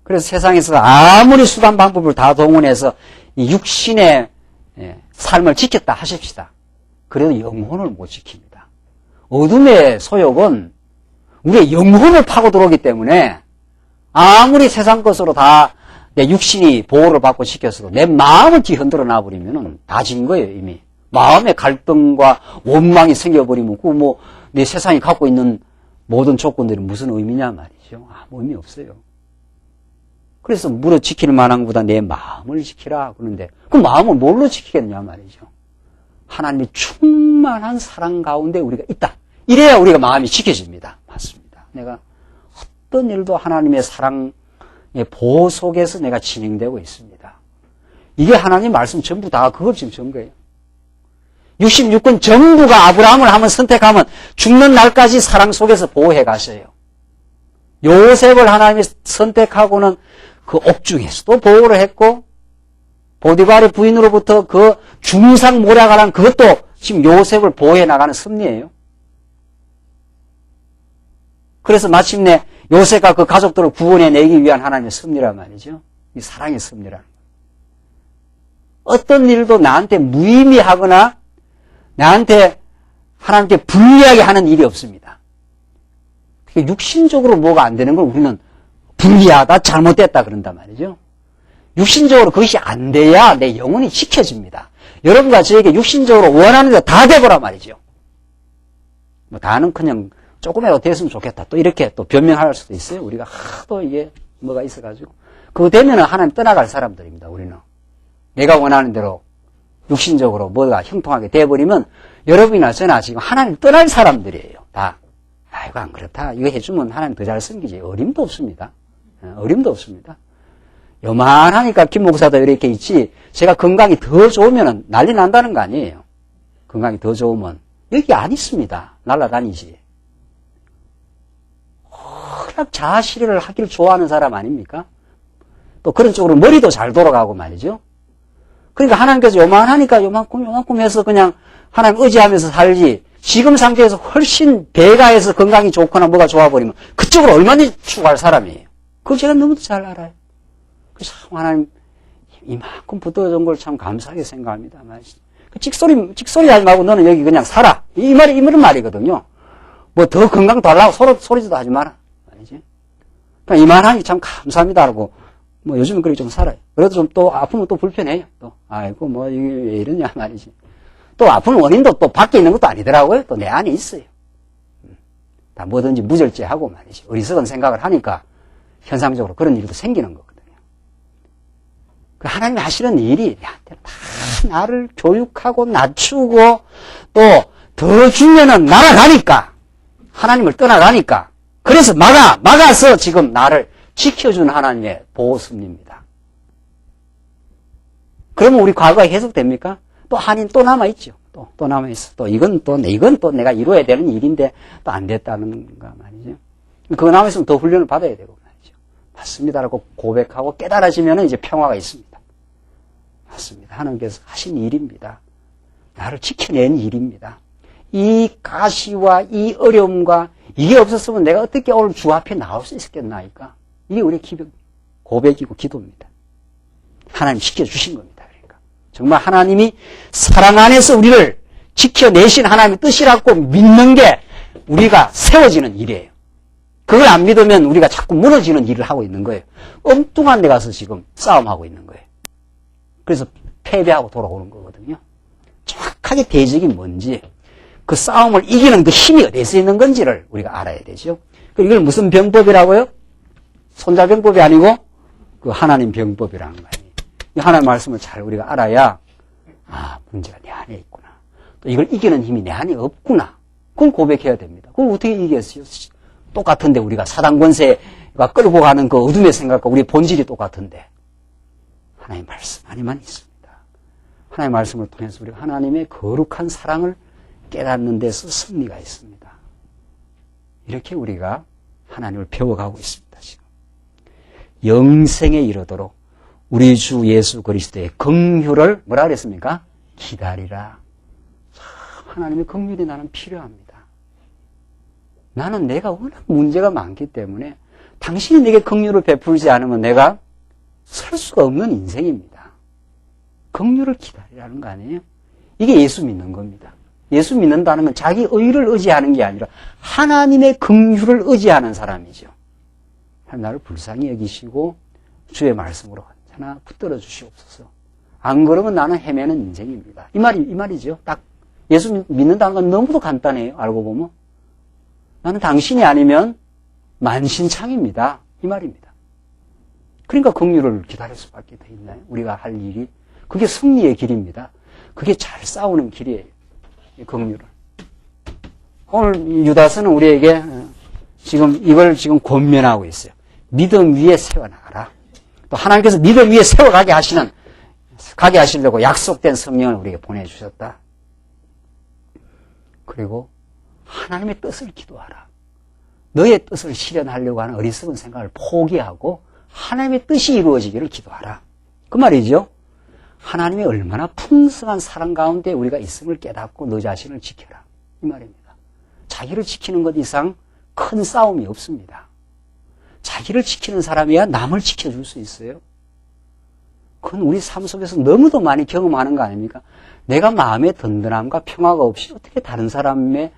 그래서 세상에서 아무리 수단 방법을 다 동원해서 이 육신의 삶을 지켰다 하십시다. 그래도 영혼을 못 지킵니다. 어둠의 소욕은 우리의 영혼을 파고 들어오기 때문에 아무리 세상 것으로 다 내 육신이 보호를 받고 지켰어도 내 마음을 뒤흔들어 놔버리면 다 진 거예요, 이미. 마음의 갈등과 원망이 생겨버리면 내 세상이 갖고 있는 모든 조건들이 무슨 의미냐 말이죠. 아무 의미 없어요. 그래서 무릇 지킬 만한 것보다 내 마음을 지키라 그러는데 그 마음을 뭘로 지키겠냐 말이죠. 하나님이 충만한 사랑 가운데 우리가 있다. 이래야 우리가 마음이 지켜집니다. 맞습니다. 내가 어떤 일도 하나님의 사랑의 보호 속에서 내가 진행되고 있습니다. 이게 하나님 말씀 전부 다 그걸 지금 증거예요. 66권 전부가 아브라함을 한번 선택하면 죽는 날까지 사랑 속에서 보호해 가셔요. 요셉을 하나님이 선택하고는 그 옥중에서도 보호를 했고, 보디발의 부인으로부터 그 중상 모략하는 그것도 지금 요셉을 보호해 나가는 섭리예요. 그래서 마침내 요셉과 그 가족들을 구원해내기 위한 하나님의 섭리란 말이죠. 이 사랑의 섭리라는 거예요. 어떤 일도 나한테 무의미하거나 나한테 하나님께 불리하게 하는 일이 없습니다. 육신적으로 뭐가 안 되는 걸 우리는 불리하다, 잘못됐다 그런단 말이죠. 육신적으로 그것이 안 돼야 내 영혼이 지켜집니다. 여러분과 저에게 육신적으로 원하는 대로 다 되거란 말이죠. 뭐 다는 그냥 조금이라도 됐으면 좋겠다. 또 이렇게 또 변명할 수도 있어요. 우리가 하도 이게 뭐가 있어가지고. 그거 되면은 하나님 떠나갈 사람들입니다, 우리는. 내가 원하는 대로 육신적으로 뭐가 형통하게 돼버리면 여러분이나 저나 지금 하나님 떠날 사람들이에요, 다. 아이고, 안 그렇다. 이거 해주면 하나님 더 잘 섬기지. 어림도 없습니다. 어림도 없습니다. 요만하니까 김 목사도 이렇게 있지, 제가 건강이 더 좋으면 난리 난다는 거 아니에요. 건강이 더 좋으면. 여기 안 있습니다. 날아다니지. 자아실현을 하기를 좋아하는 사람 아닙니까? 또 그런 쪽으로 머리도 잘 돌아가고 말이죠. 그러니까 하나님께서 요만하니까 요만큼 해서 그냥 하나님 의지하면서 살지, 지금 상태에서 훨씬 배가해서 건강이 좋거나 뭐가 좋아버리면 그쪽으로 얼마나 추구할 사람이에요. 그걸 제가 너무도 잘 알아요. 그래서 하나님 이만큼 붙어준 걸 참 감사하게 생각합니다. 그 찍소리 하지 말고 너는 여기 그냥 살아. 이런 말이거든요. 뭐 더 건강 달라고 소리도 하지 마라. 아니지? 그러니까 이만하니 참 감사합니다라고, 뭐 요즘은 그렇게 좀 살아요. 그래도 좀 또 아프면 또 불편해요. 또, 아이고, 뭐 이게 왜 이러냐 말이지. 또 아픈 원인도 또 밖에 있는 것도 아니더라고요. 또 내 안에 있어요. 다 뭐든지 무절제하고 말이지. 어리석은 생각을 하니까 현상적으로 그런 일도 생기는 거거든요. 하나님이 하시는 일이 내한테 다 나를 교육하고 낮추고 또 더 주면은 날아가니까, 하나님을 떠나가니까, 그래서 막아서 지금 나를 지켜준 하나님의 보호습리입니다. 그러면 우리 과거가 계속됩니까? 또 한인 또 남아있죠. 또 남아있어. 또 이건 또 내가 이루어야 되는 일인데 또 안 됐다는 거 말이죠. 그거 남아있으면 더 훈련을 받아야 되고 말이죠. 맞습니다라고 고백하고 깨달아지면 이제 평화가 있습니다. 맞습니다. 하나님께서 하신 일입니다. 나를 지켜낸 일입니다. 이 가시와 이 어려움과 이게 없었으면 내가 어떻게 오늘 주 앞에 나올 수 있었겠나이까? 이게 우리의 고백이고 기도입니다. 하나님 지켜주신 겁니다. 그러니까 정말 하나님이 사랑 안에서 우리를 지켜내신 하나님의 뜻이라고 믿는 게 우리가 세워지는 일이에요. 그걸 안 믿으면 우리가 자꾸 무너지는 일을 하고 있는 거예요. 엉뚱한 데 가서 지금 싸움하고 있는 거예요. 그래서 패배하고 돌아오는 거거든요. 정확하게 대적이 뭔지, 그 싸움을 이기는 그 힘이 어디서 있는 건지를 우리가 알아야 되죠. 이걸 무슨 병법이라고요? 손자병법이 아니고 그 하나님 병법이라는 거예요. 이 하나님 말씀을 잘 우리가 알아야, 문제가 내 안에 있구나. 또 이걸 이기는 힘이 내 안에 없구나. 그걸 고백해야 됩니다. 그걸 어떻게 이기겠어요? 똑같은데 우리가 사단 권세가 끌고 가는 그 어둠의 생각과 우리의 본질이 똑같은데 하나님의 말씀 안에만 있습니다. 하나님의 말씀을 통해서 우리가 하나님의 거룩한 사랑을 깨닫는 데서 승리가 있습니다. 이렇게 우리가 하나님을 배워가고 있습니다. 지금 영생에 이르도록 우리 주 예수 그리스도의 긍휼을 뭐라 그랬습니까? 기다리라. 하나님의 긍휼이 나는 필요합니다. 나는 내가 워낙 문제가 많기 때문에 당신이 내게 긍휼을 베풀지 않으면 내가 설 수가 없는 인생입니다. 긍휼을 기다리라는 거 아니에요? 이게 예수 믿는 겁니다. 예수 믿는다는 건 자기 의를 의지하는 게 아니라 하나님의 긍휼을 의지하는 사람이죠. 하나님 나를 불쌍히 여기시고 주의 말씀으로 언제나 붙들어 주시옵소서. 안 그러면 나는 헤매는 인생입니다. 이 말이죠. 딱 예수 믿는다는 건 너무도 간단해요. 알고 보면. 나는 당신이 아니면 만신창입니다. 이 말입니다. 그러니까 긍휼을 기다릴 수밖에 돼 있나요? 우리가 할 일이. 그게 승리의 길입니다. 그게 잘 싸우는 길이에요. 긍휼을. 오늘 유다서는 우리에게 이걸 권면하고 있어요. 믿음 위에 세워나가라. 또 하나님께서 믿음 위에 세워가게 하시는 가게 하시려고 약속된 성령을 우리에게 보내주셨다. 그리고 하나님의 뜻을 기도하라. 너의 뜻을 실현하려고 하는 어리석은 생각을 포기하고 하나님의 뜻이 이루어지기를 기도하라. 그 말이죠. 하나님의 얼마나 풍성한 사랑 가운데 우리가 있음을 깨닫고 너 자신을 지켜라. 이 말입니다. 자기를 지키는 것 이상 큰 싸움이 없습니다. 자기를 지키는 사람이야 남을 지켜줄 수 있어요. 그건 우리 삶 속에서 너무도 많이 경험하는 거 아닙니까? 내가 마음의 든든함과 평화가 없이 어떻게 다른 사람의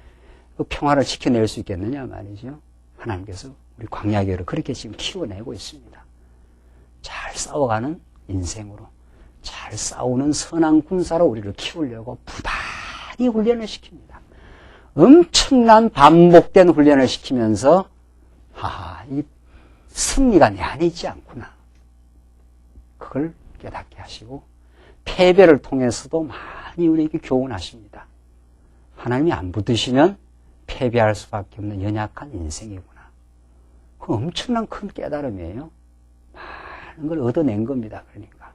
그 평화를 지켜낼 수 있겠느냐 말이죠. 하나님께서 우리 광야교회를 그렇게 지금 키워내고 있습니다. 잘 싸워가는 인생으로, 잘 싸우는 선한 군사로 우리를 키우려고 부단히 훈련을 시킵니다. 엄청난 반복된 훈련을 시키면서 이 승리가 내 안에 있지 않구나. 그걸 깨닫게 하시고 패배를 통해서도 많이 우리에게 교훈하십니다. 하나님이 안 붙으시면 패배할 수밖에 없는 연약한 인생이구나. 그 엄청난 큰 깨달음이에요. 많은 걸 얻어낸 겁니다. 그러니까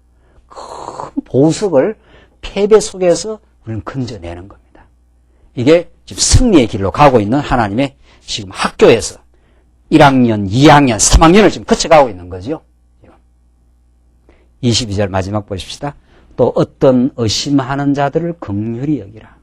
큰 보석을 패배 속에서 우리는 건져내는 겁니다. 이게 지금 승리의 길로 가고 있는 하나님의 지금 학교에서 1학년, 2학년, 3학년을 지금 거쳐가고 있는 거죠. 22절 마지막 보십시다. 또 어떤 의심하는 자들을 긍휼히 여기라.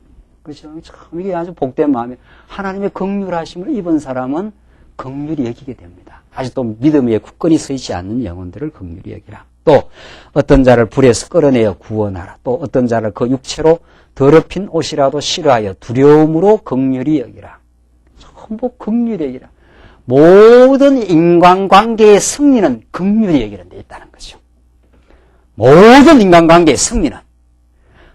그렇죠? 참 이게 아주 복된 마음이에요. 하나님의 긍휼하심을 입은 사람은 긍휼히 여기게 됩니다. 아직도 믿음 위에 굳건히 서 있지 않는 영혼들을 긍휼히 여기라. 또 어떤 자를 불에서 끌어내어 구원하라. 또 어떤 자를 그 육체로 더럽힌 옷이라도 싫어하여 두려움으로 긍휼히 여기라. 전부 긍휼히 여기라. 모든 인간관계의 승리는 긍휼히 여기는 데 있다는 거죠. 모든 인간관계의 승리는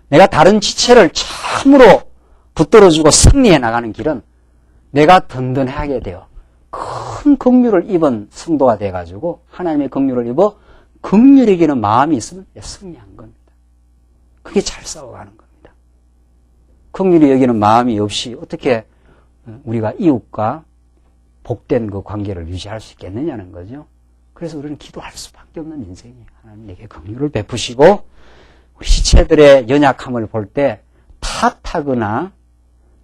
내가 다른 지체를 참으로 붙들어주고 승리해 나가는 길은 내가 든든하게 되어 큰 긍휼을 입은 성도가 돼가지고 하나님의 긍휼을 입어 긍휼히 여기는 마음이 있으면 승리한 겁니다. 그게 잘 싸워가는 겁니다. 긍휼히 여기는 마음이 없이 어떻게 우리가 이웃과 복된 그 관계를 유지할 수 있겠느냐는 거죠. 그래서 우리는 기도할 수밖에 없는 인생이에요. 하나님 내게 긍휼을 베푸시고 우리 지체들의 연약함을 볼 때 탓하거나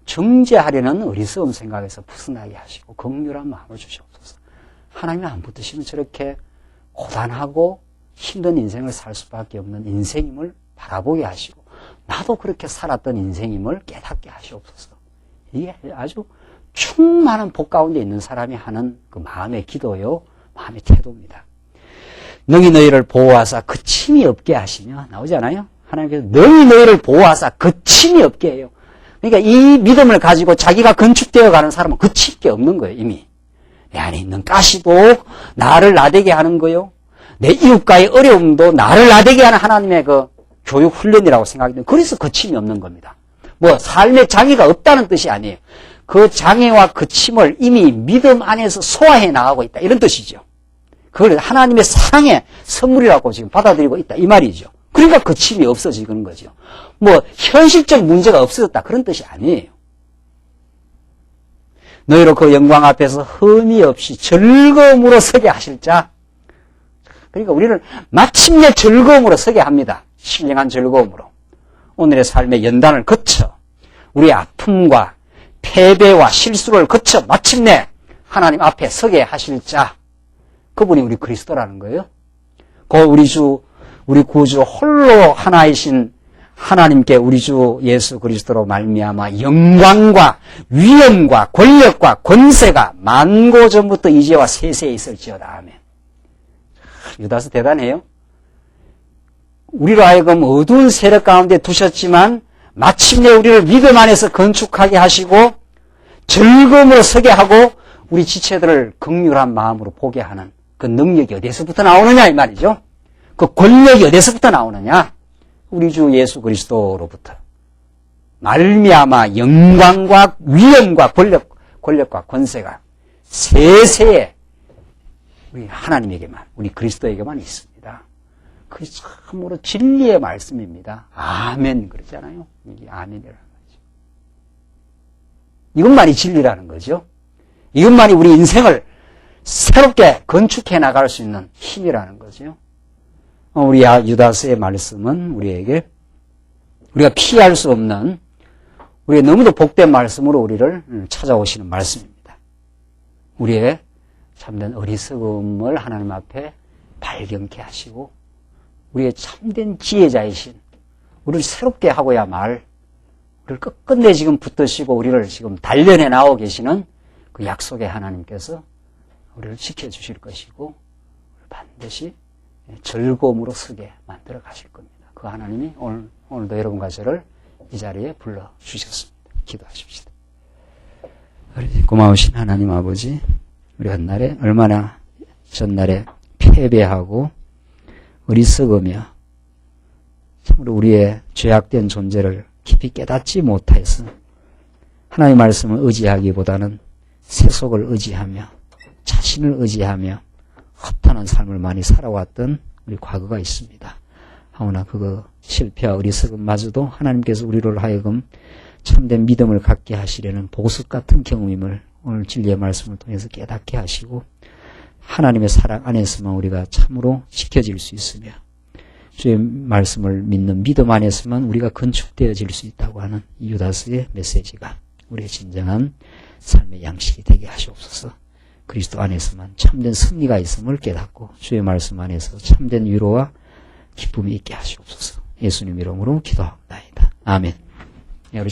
정죄하려는 어리석은 생각에서 벗어나게 하시고 긍휼한 마음을 주시옵소서. 하나님이 안 붙으시면 저렇게 고단하고 힘든 인생을 살 수밖에 없는 인생임을 바라보게 하시고 나도 그렇게 살았던 인생임을 깨닫게 하시옵소서. 이게 아주 충만한 복 가운데 있는 사람이 하는 그 마음의 기도요, 마음의 태도입니다. 능히 너희를 보호하사 그침이 없게 하시며 나오잖아요. 하나님께서 능히 너희를 보호하사 그침이 없게 해요. 그러니까 이 믿음을 가지고 자기가 건축되어 가는 사람은 그칠 게 없는 거예요. 이미 내 안에 있는 가시도 나를 나대게 하는 거요. 내 이웃과의 어려움도 나를 나대게 하는 하나님의 그 교육 훈련이라고 생각이 돼요. 그래서 그침이 없는 겁니다. 뭐 삶의 장애가 없다는 뜻이 아니에요. 그 장애와 그침을 이미 믿음 안에서 소화해 나가고 있다. 이런 뜻이죠. 그걸 하나님의 사랑의 선물이라고 지금 받아들이고 있다. 이 말이죠. 그러니까 그침이 없어지는 거죠. 뭐 현실적 문제가 없어졌다. 그런 뜻이 아니에요. 너희로 그 영광 앞에서 흠이 없이 즐거움으로 서게 하실 자. 그러니까 우리를 마침내 즐거움으로 서게 합니다. 신령한 즐거움으로. 오늘의 삶의 연단을 거쳐 우리의 아픔과 패배와 실수를 거쳐 마침내 하나님 앞에 서게 하실 자. 그분이 우리 그리스도라는 거예요. 그 우리 구주 홀로 하나이신 하나님께 우리 주 예수 그리스도로 말미암아 영광과 위엄과 권력과 권세가 만고 전부터 이제와 세세에 있을지어다. 아멘. 유다서 대단해요. 우리로 하여금 어두운 세력 가운데 두셨지만 마침내 우리를 믿음 안에서 건축하게 하시고 즐거움으로 서게 하고 우리 지체들을 긍휼한 마음으로 보게 하는 그 능력이 어디서부터 나오느냐 이 말이죠. 그 권력이 어디서부터 나오느냐? 우리 주 예수 그리스도로부터 말미암아 영광과 위엄과 권력과 권세가 세세에 우리 하나님에게만, 우리 그리스도에게만 있습니다. 그게 참으로 진리의 말씀입니다. 아멘 그러잖아요. 이게 아멘이라는 거죠. 이것만이 진리라는 거죠. 이것만이 우리 인생을 새롭게 건축해 나갈 수 있는 힘이라는 거죠. 우리 유다서의 말씀은 우리에게 우리가 피할 수 없는 우리의 너무도 복된 말씀으로 우리를 찾아오시는 말씀입니다. 우리의 참된 어리석음을 하나님 앞에 발견케 하시고 우리의 참된 지혜자이신 우리를 새롭게 하고야 말 우리를 끝끝내 지금 붙드시고 우리를 지금 단련해 나오고 계시는 그 약속의 하나님께서 우리를 지켜주실 것이고 반드시 즐거움으로 서게 만들어 가실 겁니다. 그 하나님이 오늘도 여러분과 저를 이 자리에 불러주셨습니다. 기도하십시다. 고마우신 하나님 아버지, 우리 한날에 얼마나 전날에 패배하고 어리석으며 참으로 우리의 죄악된 존재를 깊이 깨닫지 못해서 하나님의 말씀을 의지하기보다는 세속을 의지하며 자신을 의지하며 허탄한 삶을 많이 살아왔던 우리 과거가 있습니다. 하오나 그거 실패와 어리석음마저도 하나님께서 우리를 하여금 참된 믿음을 갖게 하시려는 보석 같은 경험임을 오늘 진리의 말씀을 통해서 깨닫게 하시고 하나님의 사랑 안에서만 우리가 참으로 지켜질 수 있으며 주의 말씀을 믿는 믿음 안에서만 우리가 건축되어질 수 있다고 하는 유다서의 메시지가 우리의 진정한 삶의 양식이 되게 하시옵소서. 그리스도 안에서만 참된 승리가 있음을 깨닫고 주의 말씀 안에서 참된 위로와 기쁨이 있게 하시옵소서. 예수님 이름으로 기도합니다. 아멘. 우리